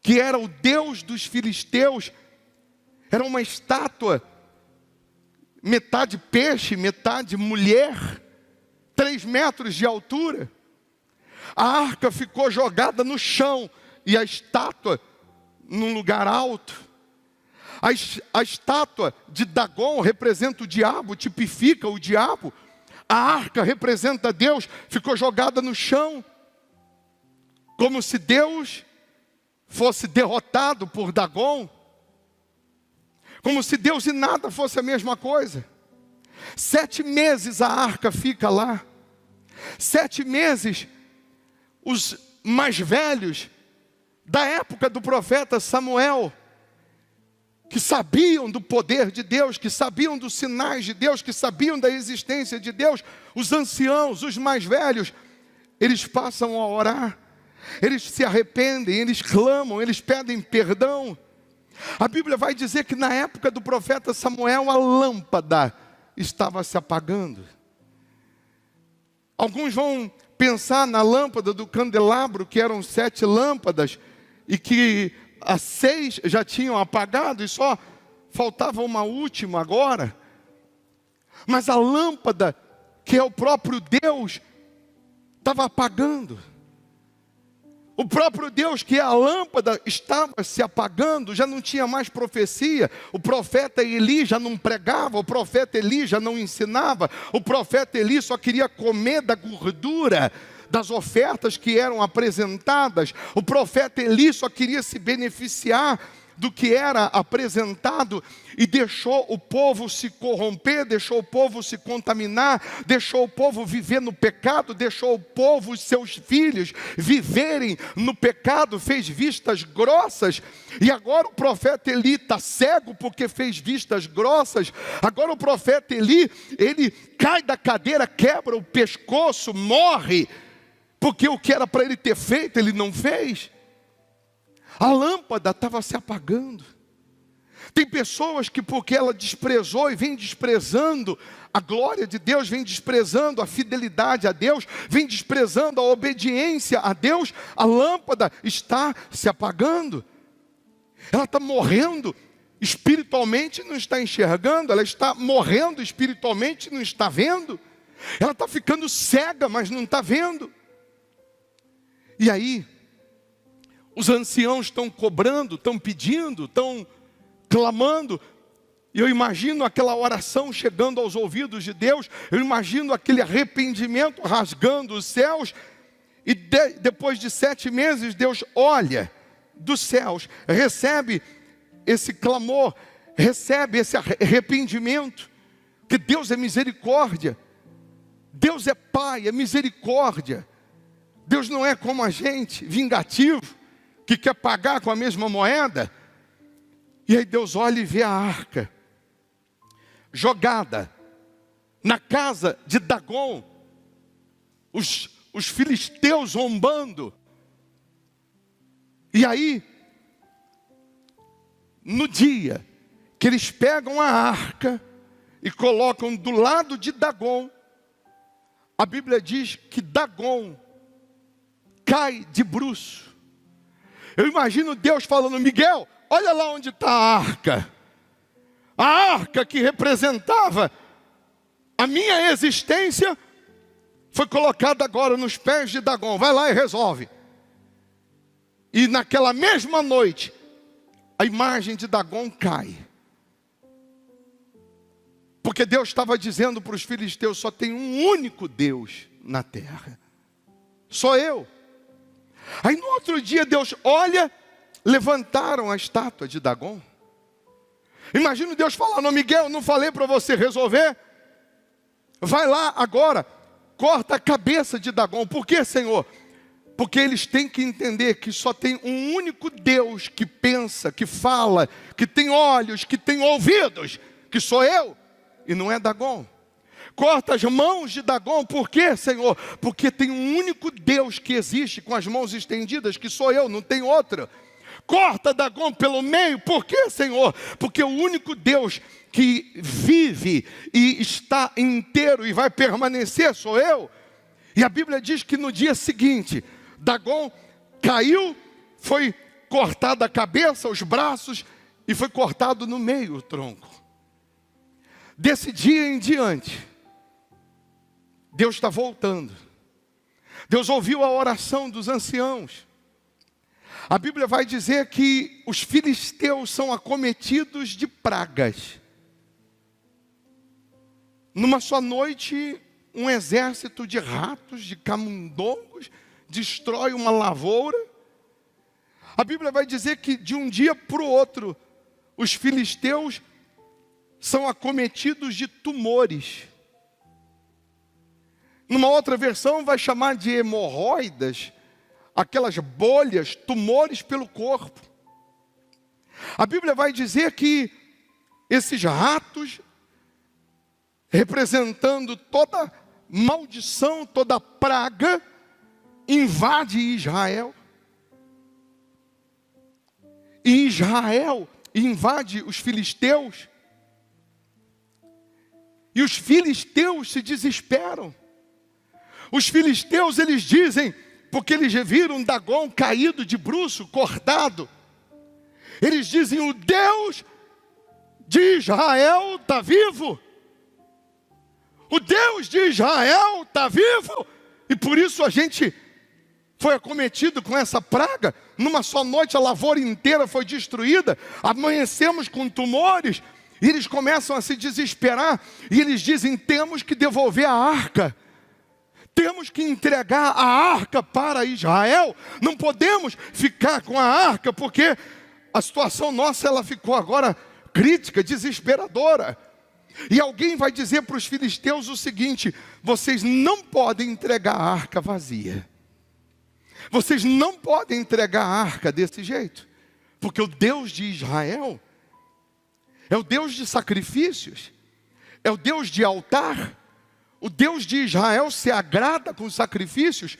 que era o deus dos filisteus. Era uma estátua, metade peixe, metade mulher, 3 metros de altura. A arca ficou jogada no chão e a estátua num lugar alto. A estátua de Dagom representa o diabo, tipifica o diabo. A arca representa Deus, ficou jogada no chão, como se Deus fosse derrotado por Dagom. Como se Deus e nada fosse a mesma coisa. 7 meses a arca fica lá. 7 meses, os mais velhos, da época do profeta Samuel, que sabiam do poder de Deus, que sabiam dos sinais de Deus, que sabiam da existência de Deus, os anciãos, os mais velhos, eles passam a orar, eles se arrependem, eles clamam, eles pedem perdão. A Bíblia vai dizer que na época do profeta Samuel, a lâmpada estava se apagando. Alguns vão pensar na lâmpada do candelabro, que eram 7 lâmpadas, e que as 6 já tinham apagado, e só faltava uma última agora. Mas a lâmpada, que é o próprio Deus, estava apagando. O próprio Deus, que é a lâmpada, estava se apagando, já não tinha mais profecia. O profeta Eli já não pregava, o profeta Eli já não ensinava. O profeta Eli só queria comer da gordura das ofertas que eram apresentadas. O profeta Eli só queria se beneficiar do que era apresentado e deixou o povo se corromper, deixou o povo se contaminar, deixou o povo viver no pecado, deixou o povo, os seus filhos, viverem no pecado, fez vistas grossas. E agora o profeta Eli está cego porque fez vistas grossas. Agora o profeta Eli, ele cai da cadeira, quebra o pescoço, morre, porque o que era para ele ter feito, ele não fez. A lâmpada estava se apagando. Tem pessoas que porque ela desprezou e vem desprezando a glória de Deus, vem desprezando a fidelidade a Deus, vem desprezando a obediência a Deus, a lâmpada está se apagando. Ela está morrendo espiritualmente, não está enxergando, ela está morrendo espiritualmente, não está vendo. Ela está ficando cega, mas não está vendo. E aí, os anciãos estão cobrando, estão pedindo, estão clamando. E eu imagino aquela oração chegando aos ouvidos de Deus. Eu imagino aquele arrependimento rasgando os céus. E depois de 7 meses, Deus olha dos céus, recebe esse clamor, recebe esse arrependimento. Que Deus é misericórdia. Deus é Pai, é misericórdia. Deus não é como a gente, vingativo, que quer pagar com a mesma moeda. E aí Deus olha e vê a arca jogada na casa de Dagon, os filisteus zombando. E aí, no dia que eles pegam a arca e colocam do lado de Dagon, a Bíblia diz que Dagon cai de bruço. Eu imagino Deus falando: Miguel, olha lá onde está a arca. A arca que representava a minha existência foi colocada agora nos pés de Dagon. Vai lá e resolve. E naquela mesma noite, a imagem de Dagon cai. Porque Deus estava dizendo para os filisteus: só tem um único Deus na terra. Só eu. Aí no outro dia Deus olha, levantaram a estátua de Dagon. Imagina Deus falando: Miguel, não falei para você resolver? Vai lá agora, corta a cabeça de Dagon. Por quê, Senhor? Porque eles têm que entender que só tem um único Deus que pensa, que fala, que tem olhos, que tem ouvidos, que sou eu, e não é Dagon. Corta as mãos de Dagon. Por quê, Senhor? Porque tem um único Deus que existe com as mãos estendidas, que sou eu, não tem outro. Corta Dagon pelo meio. Por quê, Senhor? Porque o único Deus que vive e está inteiro e vai permanecer sou eu. E a Bíblia diz que no dia seguinte, Dagon caiu, foi cortada a cabeça, os braços, e foi cortado no meio o tronco. Desse dia em diante, Deus está voltando. Deus ouviu a oração dos anciãos. A Bíblia vai dizer que os filisteus são acometidos de pragas. Numa só noite, um exército de ratos, de camundongos, destrói uma lavoura. A Bíblia vai dizer que de um dia para o outro, os filisteus são acometidos de tumores. Numa outra versão vai chamar de hemorroidas, aquelas bolhas, tumores pelo corpo. A Bíblia vai dizer que esses ratos, representando toda maldição, toda praga, invade Israel. E Israel invade os filisteus. E os filisteus se desesperam. Os filisteus, eles dizem, porque eles viram Dagon caído de bruço, cortado. Eles dizem: o Deus de Israel está vivo. O Deus de Israel está vivo. E por isso a gente foi acometido com essa praga. Numa só noite a lavoura inteira foi destruída. Amanhecemos com tumores. E eles começam a se desesperar. E eles dizem: temos que devolver a arca. Temos que entregar a arca para Israel. Não podemos ficar com a arca, porque a situação nossa ela ficou agora crítica, desesperadora. E alguém vai dizer para os filisteus o seguinte: vocês não podem entregar a arca vazia. Vocês não podem entregar a arca desse jeito. Porque o Deus de Israel é o Deus de sacrifícios, é o Deus de altar. O Deus de Israel se agrada com os sacrifícios.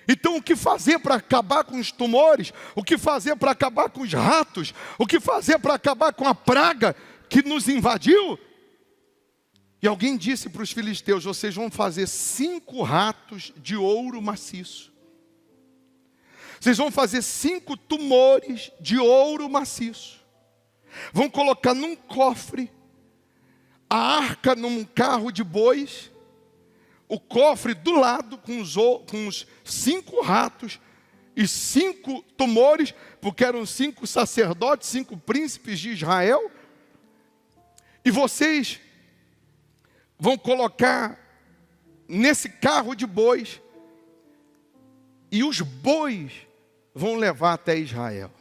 Então o que fazer para acabar com os tumores? O que fazer para acabar com os ratos? O que fazer para acabar com a praga que nos invadiu? E alguém disse para os filisteus: vocês vão fazer 5 ratos de ouro maciço. Vocês vão fazer 5 tumores de ouro maciço. Vão colocar num cofre, a arca num carro de bois, o cofre do lado com os 5 ratos e 5 tumores, porque eram 5 sacerdotes, 5 príncipes de Israel. E vocês vão colocar nesse carro de bois, e os bois vão levar até Israel.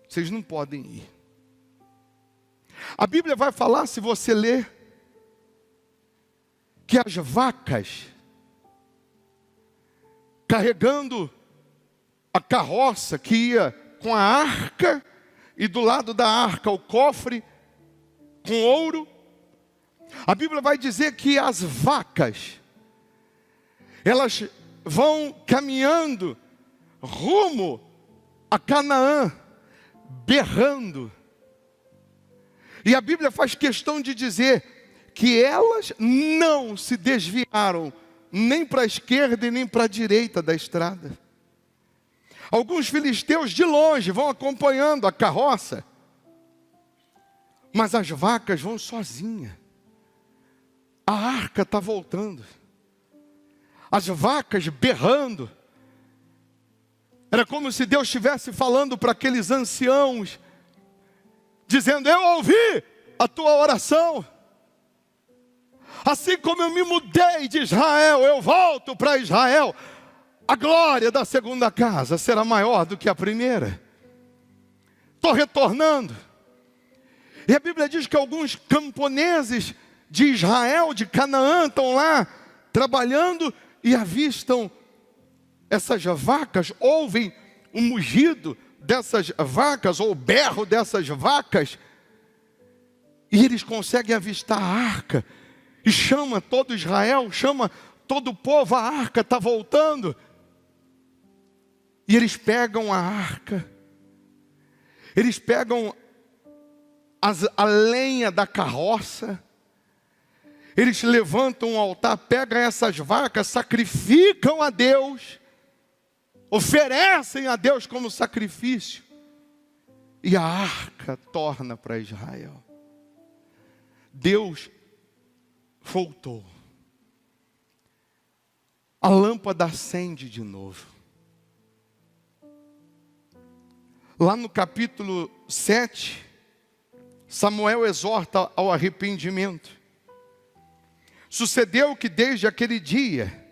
Vocês não podem ir. A Bíblia vai falar, se você ler, que as vacas, carregando a carroça que ia com a arca, e do lado da arca o cofre com ouro, a Bíblia vai dizer que as vacas, elas vão caminhando rumo a Canaã, berrando. E a Bíblia faz questão de dizer que elas não se desviaram nem para a esquerda e nem para a direita da estrada. Alguns filisteus de longe vão acompanhando a carroça, mas as vacas vão sozinhas. A arca está voltando. As vacas berrando. Era como se Deus estivesse falando para aqueles anciãos, dizendo: eu ouvi a tua oração. Assim como eu me mudei de Israel, eu volto para Israel. A glória da segunda casa será maior do que a primeira. Estou retornando. E a Bíblia diz que alguns camponeses de Israel, de Canaã, estão lá trabalhando e avistam essas vacas, ouvem o mugido dessas vacas, ou o berro dessas vacas, e eles conseguem avistar a arca, e chama todo Israel, chama todo o povo: a arca está voltando. E eles pegam a arca, eles pegam a lenha da carroça, eles levantam um altar, pegam essas vacas, sacrificam a Deus, oferecem a Deus como sacrifício, e a arca torna para Israel. Deus voltou. A lâmpada acende de novo. Lá no capítulo 7, Samuel exorta ao arrependimento. Sucedeu que desde aquele dia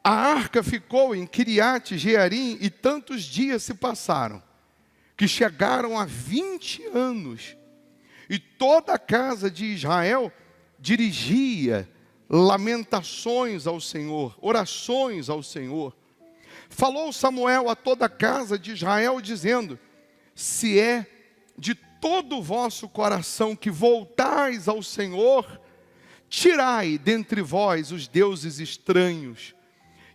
a arca ficou em Quiriate Jearim, e tantos dias se passaram, que chegaram a 20 anos, e toda a casa de Israel dirigia lamentações ao Senhor, orações ao Senhor. Falou Samuel a toda a casa de Israel, dizendo: se é de todo o vosso coração que voltais ao Senhor, tirai dentre vós os deuses estranhos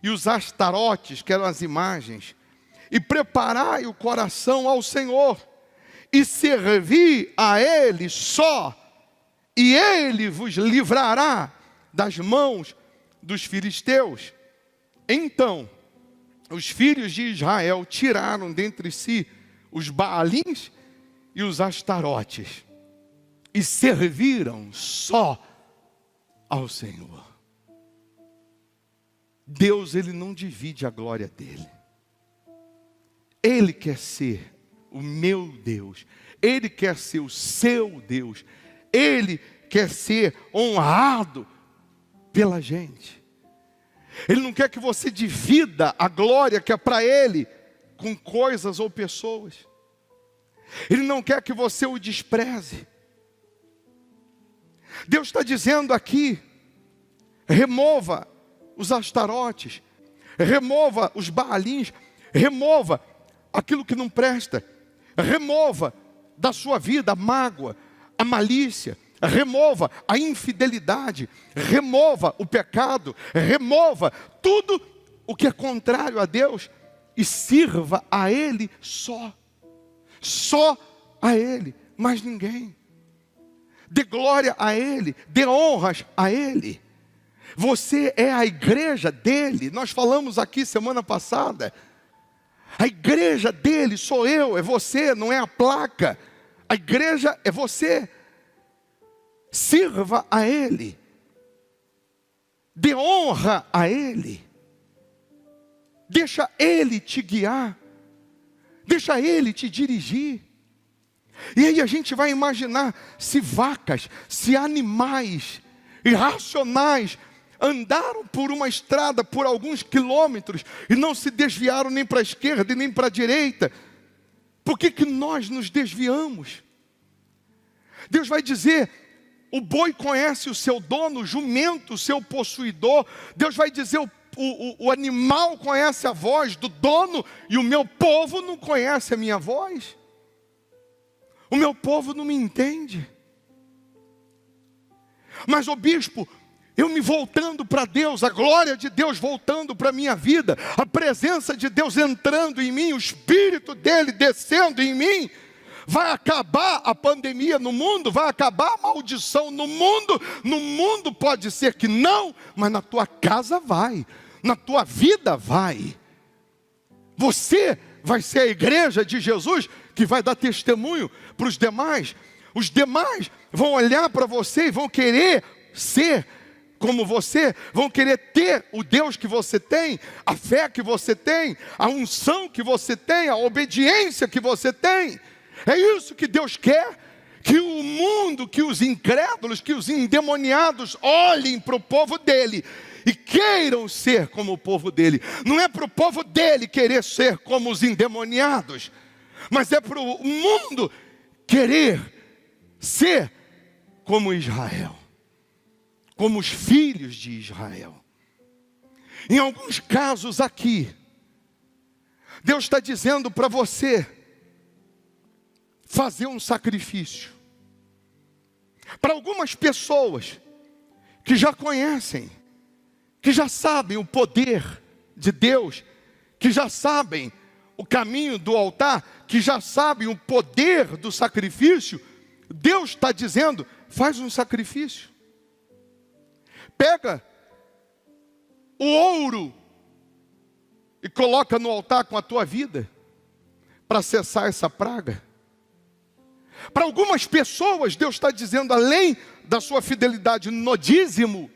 e os astarotes, que eram as imagens, e preparai o coração ao Senhor, e servi a Ele só, e Ele vos livrará das mãos dos filisteus. Então os filhos de Israel tiraram dentre si os Baalins e os Astarotes, e serviram só ao Senhor. Deus, Ele não divide a glória dEle. Ele quer ser o meu Deus, Ele quer ser o seu Deus, Ele quer ser honrado pela gente. Ele não quer que você divida a glória que é para Ele com coisas ou pessoas. Ele não quer que você o despreze. Deus está dizendo aqui, remova os astarotes, remova os baalins, remova aquilo que não presta, remova da sua vida a mágoa, a malícia, remova a infidelidade, remova o pecado, remova tudo o que é contrário a Deus e sirva a Ele só a Ele, mais ninguém. Dê glória a Ele, dê honras a Ele. Você é a igreja dele. Nós falamos aqui semana passada. A igreja dele sou eu, é você, não é a placa. A igreja é você. Sirva a Ele. Dê honra a Ele. Deixa Ele te guiar. Deixa Ele te dirigir. E aí a gente vai imaginar se vacas, se animais irracionais andaram por uma estrada por alguns quilômetros e não se desviaram nem para a esquerda e nem para a direita. Por que nós nos desviamos? Deus vai dizer, o boi conhece o seu dono, o jumento o seu possuidor. Deus vai dizer, o animal conhece a voz do dono e o meu povo não conhece a minha voz. O meu povo não me entende. Mas, ô bispo, eu me voltando para Deus, a glória de Deus voltando para a minha vida, a presença de Deus entrando em mim, o Espírito dele descendo em mim, vai acabar a pandemia no mundo, vai acabar a maldição no mundo pode ser que não, mas na tua casa vai, na tua vida vai. Você vai ser a igreja de Jesus que vai dar testemunho para os demais. Os demais vão olhar para você e vão querer ser como você, vão querer ter o Deus que você tem, a fé que você tem, a unção que você tem, a obediência que você tem. É isso que Deus quer, que o mundo, que os incrédulos, que os endemoniados olhem para o povo dele e queiram ser como o povo dele. Não é para o povo dele querer ser como os endemoniados, mas é para o mundo querer ser como Israel, como os filhos de Israel. Em alguns casos aqui, Deus está dizendo para você fazer um sacrifício. Para algumas pessoas que já conhecem, que já sabem o poder de Deus, que já sabem o caminho do altar, que já sabem o poder do sacrifício, Deus está dizendo, faz um sacrifício. Pega o ouro e coloca no altar com a tua vida, para cessar essa praga. Para algumas pessoas, Deus está dizendo, além da sua fidelidade no dízimo,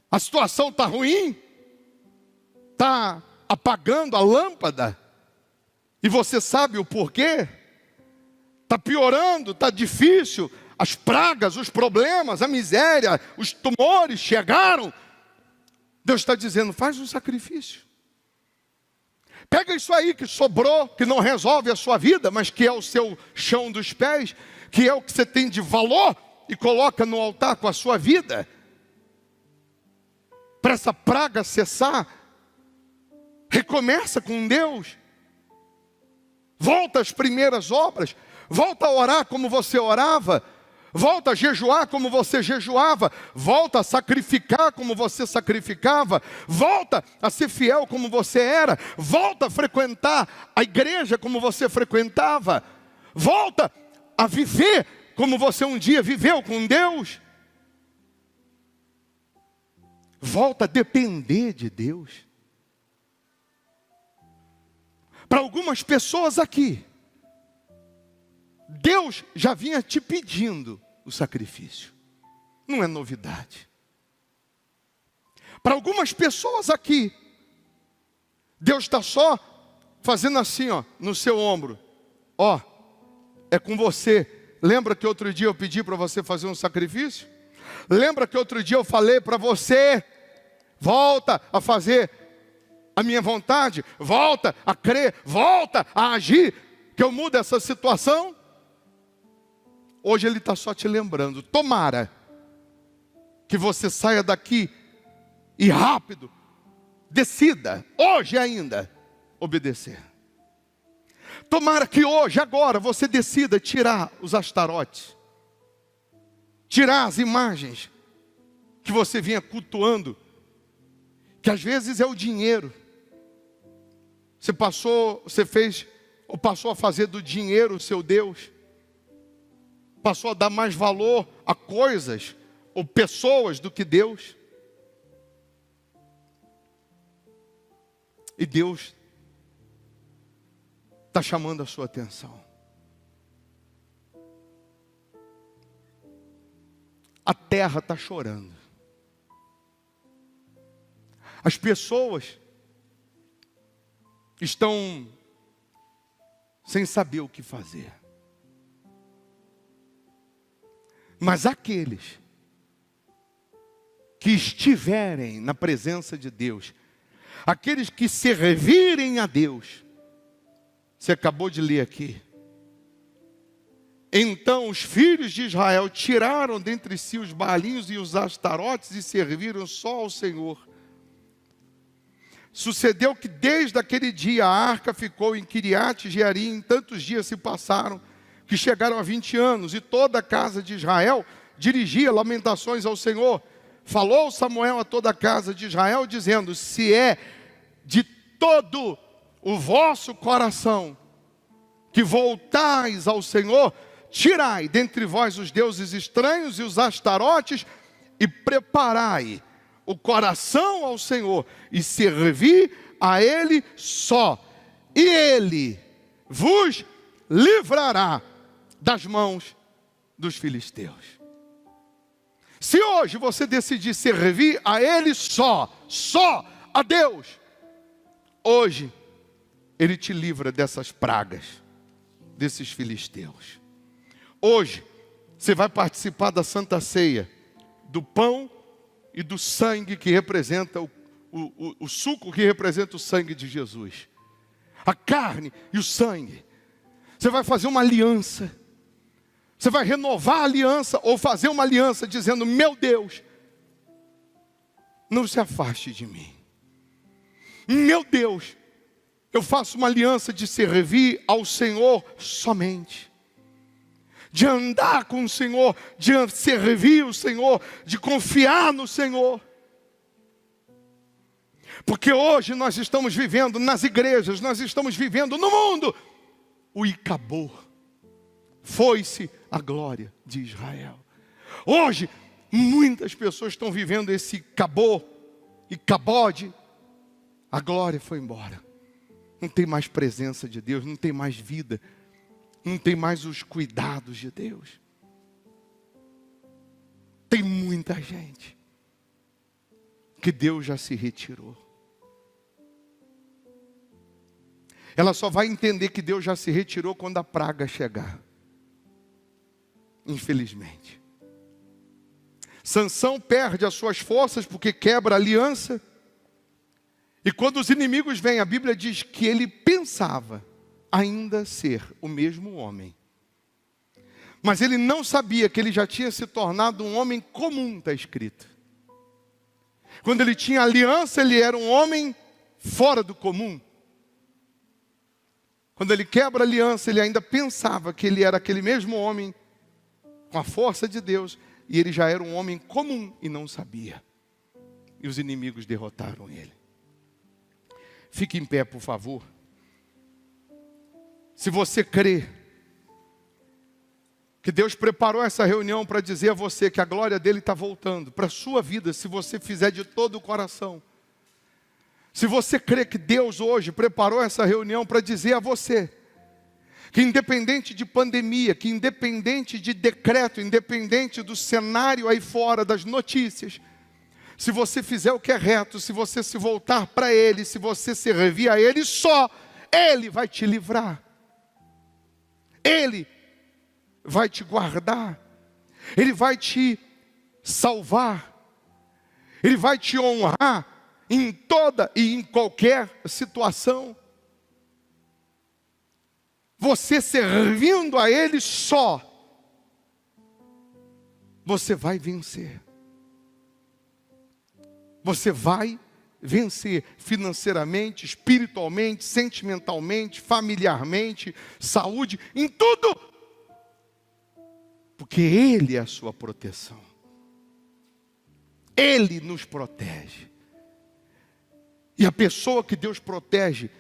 a situação está ruim, está apagando a lâmpada, e você sabe o porquê, está piorando, está difícil, as pragas, os problemas, a miséria, os tumores chegaram. Deus está dizendo, faz um sacrifício. Pega isso aí que sobrou, que não resolve a sua vida, mas que é o seu chão dos pés, que é o que você tem de valor, e coloca no altar com a sua vida, para essa praga cessar. Recomeça com Deus. Volta às primeiras obras. Volta a orar como você orava. Volta a jejuar como você jejuava. Volta a sacrificar como você sacrificava. Volta a ser fiel como você era. Volta a frequentar a igreja como você frequentava. Volta a viver como você um dia viveu com Deus. Volta a depender de Deus. Para algumas pessoas aqui, Deus já vinha te pedindo o sacrifício. Não é novidade. Para algumas pessoas aqui, Deus está só fazendo assim, ó, no seu ombro. Ó, é com você. Lembra que outro dia eu pedi para você fazer um sacrifício? Lembra que outro dia eu falei para você, volta a fazer a minha vontade, volta a crer, volta a agir. que eu mude essa situação? Hoje Ele está só te lembrando. Tomara que você saia daqui e rápido, decida, hoje ainda, obedecer. Tomara que hoje, agora, você decida tirar os astarotes, tirar as imagens que você vinha cultuando, que às vezes é o dinheiro. Você passou a fazer do dinheiro o seu Deus, passou a dar mais valor a coisas ou pessoas do que Deus. E Deus está chamando a sua atenção. A terra está chorando. As pessoas estão sem saber o que fazer. Mas aqueles que estiverem na presença de Deus, aqueles que servirem a Deus, você acabou de ler aqui. Então os filhos de Israel tiraram dentre si os baalinhos e os astarotes e serviram só ao Senhor. Sucedeu que desde aquele dia a arca ficou em Quiriate-Jearim, tantos dias se passaram, que chegaram a 20 anos, e toda a casa de Israel dirigia lamentações ao Senhor. Falou Samuel a toda a casa de Israel, dizendo: se é de todo o vosso coração que voltais ao Senhor, tirai dentre vós os deuses estranhos e os astarotes, e preparai o coração ao Senhor, e servi a Ele só, e Ele vos livrará das mãos dos filisteus. Se hoje você decidir servir a Ele só a Deus, hoje Ele te livra dessas pragas, desses filisteus. Hoje você vai participar da Santa Ceia, do pão e do sangue que representa o suco que representa o sangue de Jesus, a carne e o sangue. Você vai fazer uma aliança, você vai renovar a aliança, ou fazer uma aliança dizendo: meu Deus, não se afaste de mim. Meu Deus, eu faço uma aliança de servir ao Senhor somente, de andar com o Senhor, de servir o Senhor, de confiar no Senhor. Porque hoje nós estamos vivendo nas igrejas, nós estamos vivendo no mundo o Icabô. Foi-se a glória de Israel. Hoje muitas pessoas estão vivendo esse Icabô, Icabode. A glória foi embora. Não tem mais presença de Deus, não tem mais vida, não tem mais os cuidados de Deus. Tem muita gente que Deus já se retirou. Ela só vai entender que Deus já se retirou quando a praga chegar. Infelizmente. Sansão perde as suas forças porque quebra a aliança. E quando os inimigos vêm, a Bíblia diz que ele pensava ainda ser o mesmo homem. Mas ele não sabia que ele já tinha se tornado um homem comum, está escrito. Quando ele tinha aliança, ele era um homem fora do comum. Quando ele quebra a aliança, ele ainda pensava que ele era aquele mesmo homem com a força de Deus, e ele já era um homem comum e não sabia. E os inimigos derrotaram ele. Fique em pé, por favor. Se você crê que Deus preparou essa reunião para dizer a você que a glória dele está voltando para a sua vida, se você fizer de todo o coração. Se você crê que Deus hoje preparou essa reunião para dizer a você que independente de pandemia, que independente de decreto, independente do cenário aí fora, das notícias, se você fizer o que é reto, se você se voltar para Ele, se você servir a Ele só, Ele vai te livrar. Ele vai te guardar. Ele vai te salvar. Ele vai te honrar em toda e em qualquer situação. você servindo a Ele só, você vai vencer. Você vai vencer financeiramente, espiritualmente, sentimentalmente, familiarmente, saúde, em tudo. Porque Ele é a sua proteção. Ele nos protege. E a pessoa que Deus protege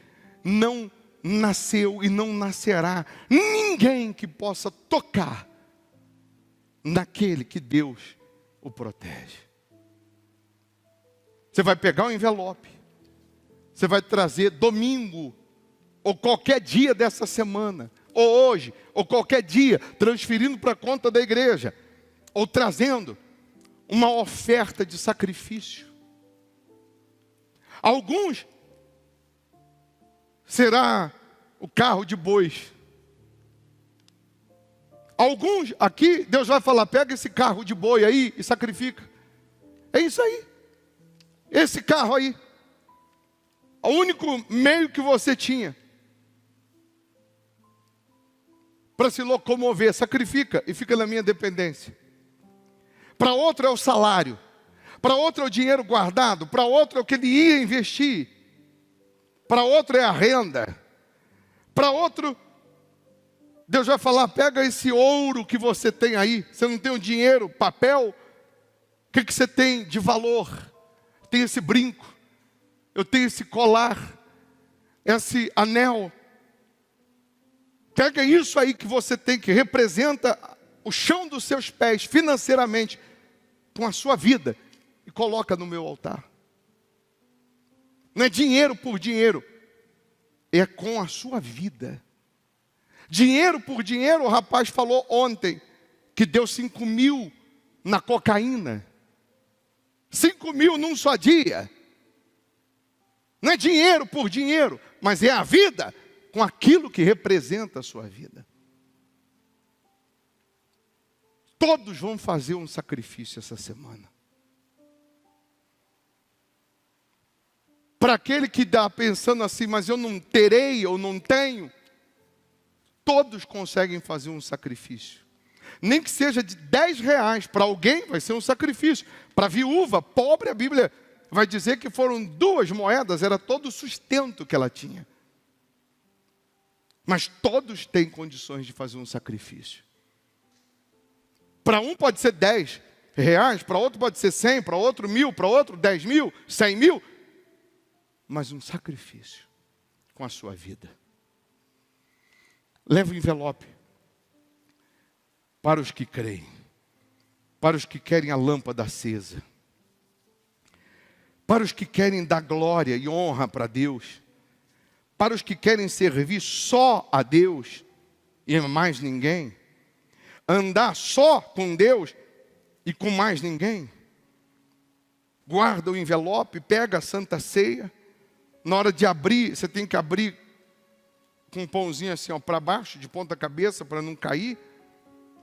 não nasceu e não nascerá ninguém que possa tocar naquele que Deus o protege. Você vai pegar o envelope, você vai trazer domingo, ou qualquer dia dessa semana, ou hoje, ou qualquer dia, transferindo para a conta da igreja, ou trazendo uma oferta de sacrifício. Alguns será o carro de bois. Alguns aqui, Deus vai falar, pega esse carro de boi aí e sacrifica. É isso aí. Esse carro aí. O único meio que você tinha para se locomover, sacrifica e fica na minha dependência. Para outro é o salário. Para outro é o dinheiro guardado. Para outro é o que ele ia investir. Para outro é a renda. Para outro, Deus vai falar, pega esse ouro que você tem aí. Você não tem o dinheiro, papel. O que você tem de valor? Tem esse brinco. Eu tenho esse colar. Esse anel. Pega isso aí que você tem, que representa o chão dos seus pés, financeiramente, com a sua vida, e coloca no meu altar. Não é dinheiro por dinheiro, é com a sua vida. Dinheiro por dinheiro, o rapaz falou ontem, que deu 5.000 na cocaína. 5.000 num só dia. Não é dinheiro por dinheiro, mas é a vida com aquilo que representa a sua vida. Todos vão fazer um sacrifício essa semana. Para aquele que está pensando assim, mas eu não terei, eu não tenho. Todos conseguem fazer um sacrifício. Nem que seja de 10 reais. Para alguém vai ser um sacrifício. Para a viúva, pobre, a Bíblia vai dizer que foram 2 moedas. Era todo o sustento que ela tinha. Mas todos têm condições de fazer um sacrifício. Para um pode ser 10 reais. Para outro pode ser 100. Para outro 1.000. Para outro 10.000. 100.000. Mas um sacrifício com a sua vida. Leva o envelope para os que creem, para os que querem a lâmpada acesa, para os que querem dar glória e honra para Deus, para os que querem servir só a Deus e mais ninguém, andar só com Deus e com mais ninguém. Guarda o envelope, pega a Santa Ceia. Na hora de abrir, você tem que abrir com um pãozinho assim, para baixo, de ponta cabeça, para não cair.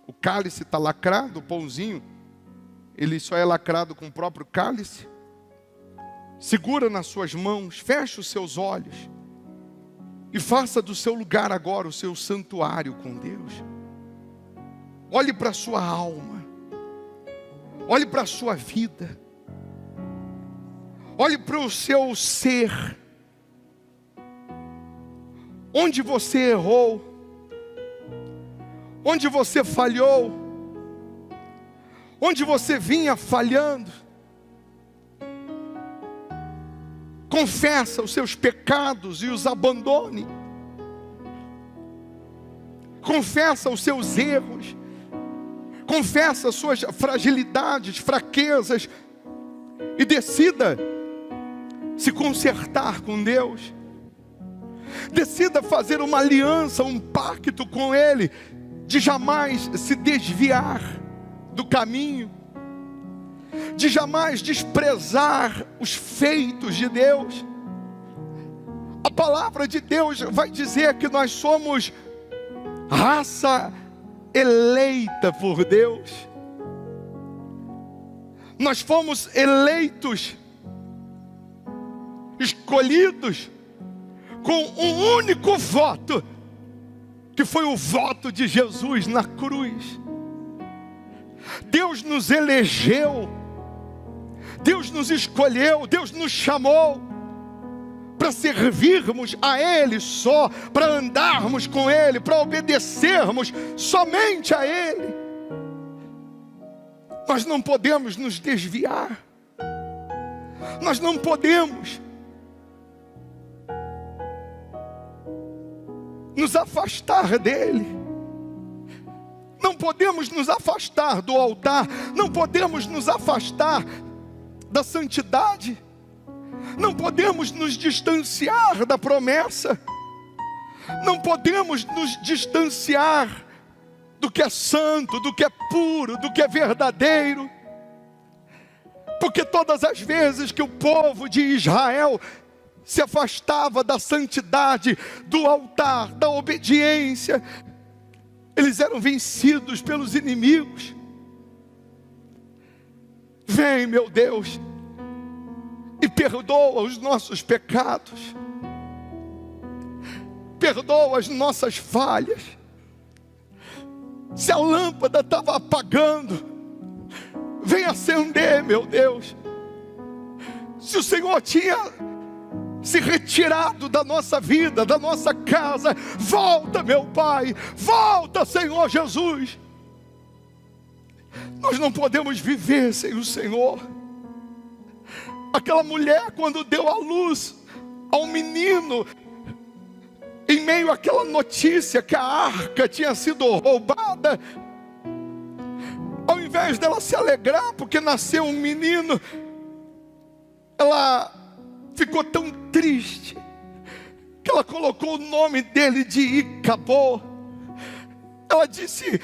O cálice está lacrado, o pãozinho, ele só é lacrado com o próprio cálice. Segura nas suas mãos, fecha os seus olhos e faça do seu lugar agora o seu santuário com Deus. Olhe para a sua alma, olhe para a sua vida, olhe para o seu ser. Onde você errou, onde você falhou, onde você vinha falhando. Confessa os seus pecados e os abandone. Confessa os seus erros. Confessa as suas fragilidades, fraquezas. E decida se consertar com Deus. Decida fazer uma aliança, um pacto com Ele, de jamais se desviar do caminho, de jamais desprezar os feitos de Deus. A palavra de Deus vai dizer que nós somos raça eleita por Deus. Nós fomos eleitos, escolhidos, com um único voto, que foi o voto de Jesus na cruz. Deus nos elegeu, Deus nos escolheu, Deus nos chamou para servirmos a Ele só, para andarmos com Ele, para obedecermos somente a Ele. Nós não podemos nos desviar, nós não podemos nos afastar dEle, não podemos nos afastar do altar, não podemos nos afastar da santidade, não podemos nos distanciar da promessa, não podemos nos distanciar do que é santo, do que é puro, do que é verdadeiro, porque todas as vezes que o povo de Israel se afastava da santidade, do altar, da obediência, eles eram vencidos pelos inimigos. Vem, meu Deus, e perdoa os nossos pecados, perdoa as nossas falhas. Se a lâmpada estava apagando, vem acender, meu Deus. Se o Senhor tinha se retirado da nossa vida, da nossa casa, volta, meu Pai, volta, Senhor Jesus. Nós não podemos viver sem o Senhor. Aquela mulher, quando deu à luz ao menino, em meio àquela notícia que a arca tinha sido roubada, ao invés dela se alegrar porque nasceu um menino, ela ficou tão triste que ela colocou o nome dele de Icabô. Ela disse: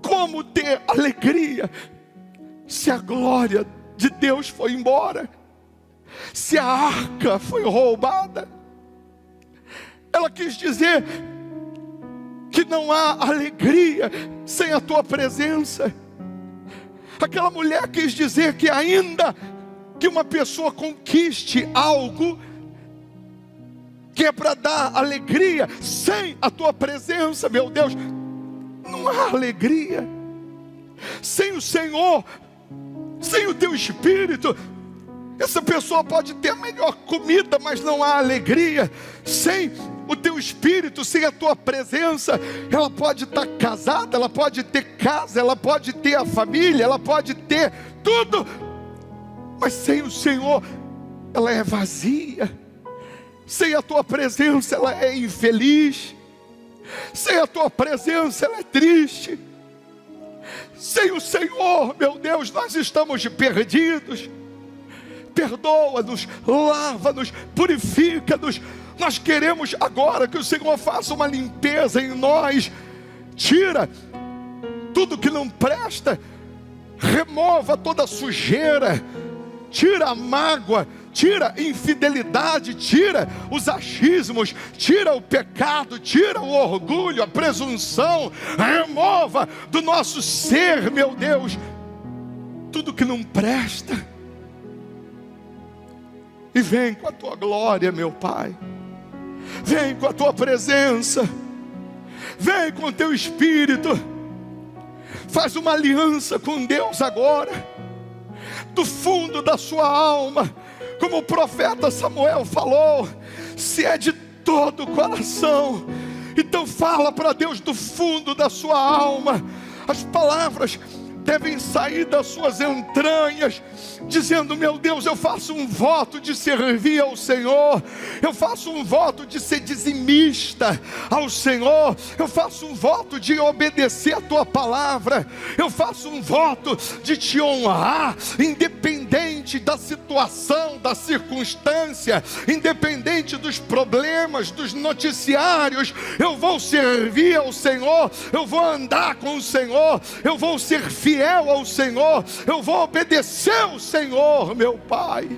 como ter alegria se a glória de Deus foi embora, se a arca foi roubada? Ela quis dizer que não há alegria sem a tua presença. Aquela mulher quis dizer que ainda que uma pessoa conquiste algo que é para dar alegria, sem a tua presença, meu Deus, não há alegria. Sem o Senhor, sem o teu Espírito, essa pessoa pode ter a melhor comida, mas não há alegria. Sem o teu Espírito, sem a tua presença, ela pode estar casada, ela pode ter casa, ela pode ter a família, ela pode ter tudo, mas sem o Senhor, ela é vazia. Sem a tua presença, ela é infeliz. Sem a tua presença, ela é triste. Sem o Senhor, meu Deus, nós estamos perdidos. Perdoa-nos, lava-nos, purifica-nos. Nós queremos agora que o Senhor faça uma limpeza em nós. Tira tudo que não presta, remova toda a sujeira, tira a mágoa, tira a infidelidade, tira os achismos, tira o pecado, tira o orgulho, a presunção, remova do nosso ser, meu Deus, tudo que não presta, e vem com a tua glória, meu Pai, vem com a tua presença, vem com o teu Espírito, faz uma aliança com Deus agora, do fundo da sua alma, como o profeta Samuel falou, se é de todo o coração, então fala para Deus do fundo da sua alma. As palavras devem sair das suas entranhas, dizendo: meu Deus, eu faço um voto de servir ao Senhor, eu faço um voto de ser dizimista ao Senhor, eu faço um voto de obedecer a tua palavra, eu faço um voto de te honrar, independente da situação, da circunstância, independente dos problemas, dos noticiários, eu vou servir ao Senhor, eu vou andar com o Senhor, eu vou ser fiel ao Senhor, eu vou obedecer ao Senhor, meu Pai.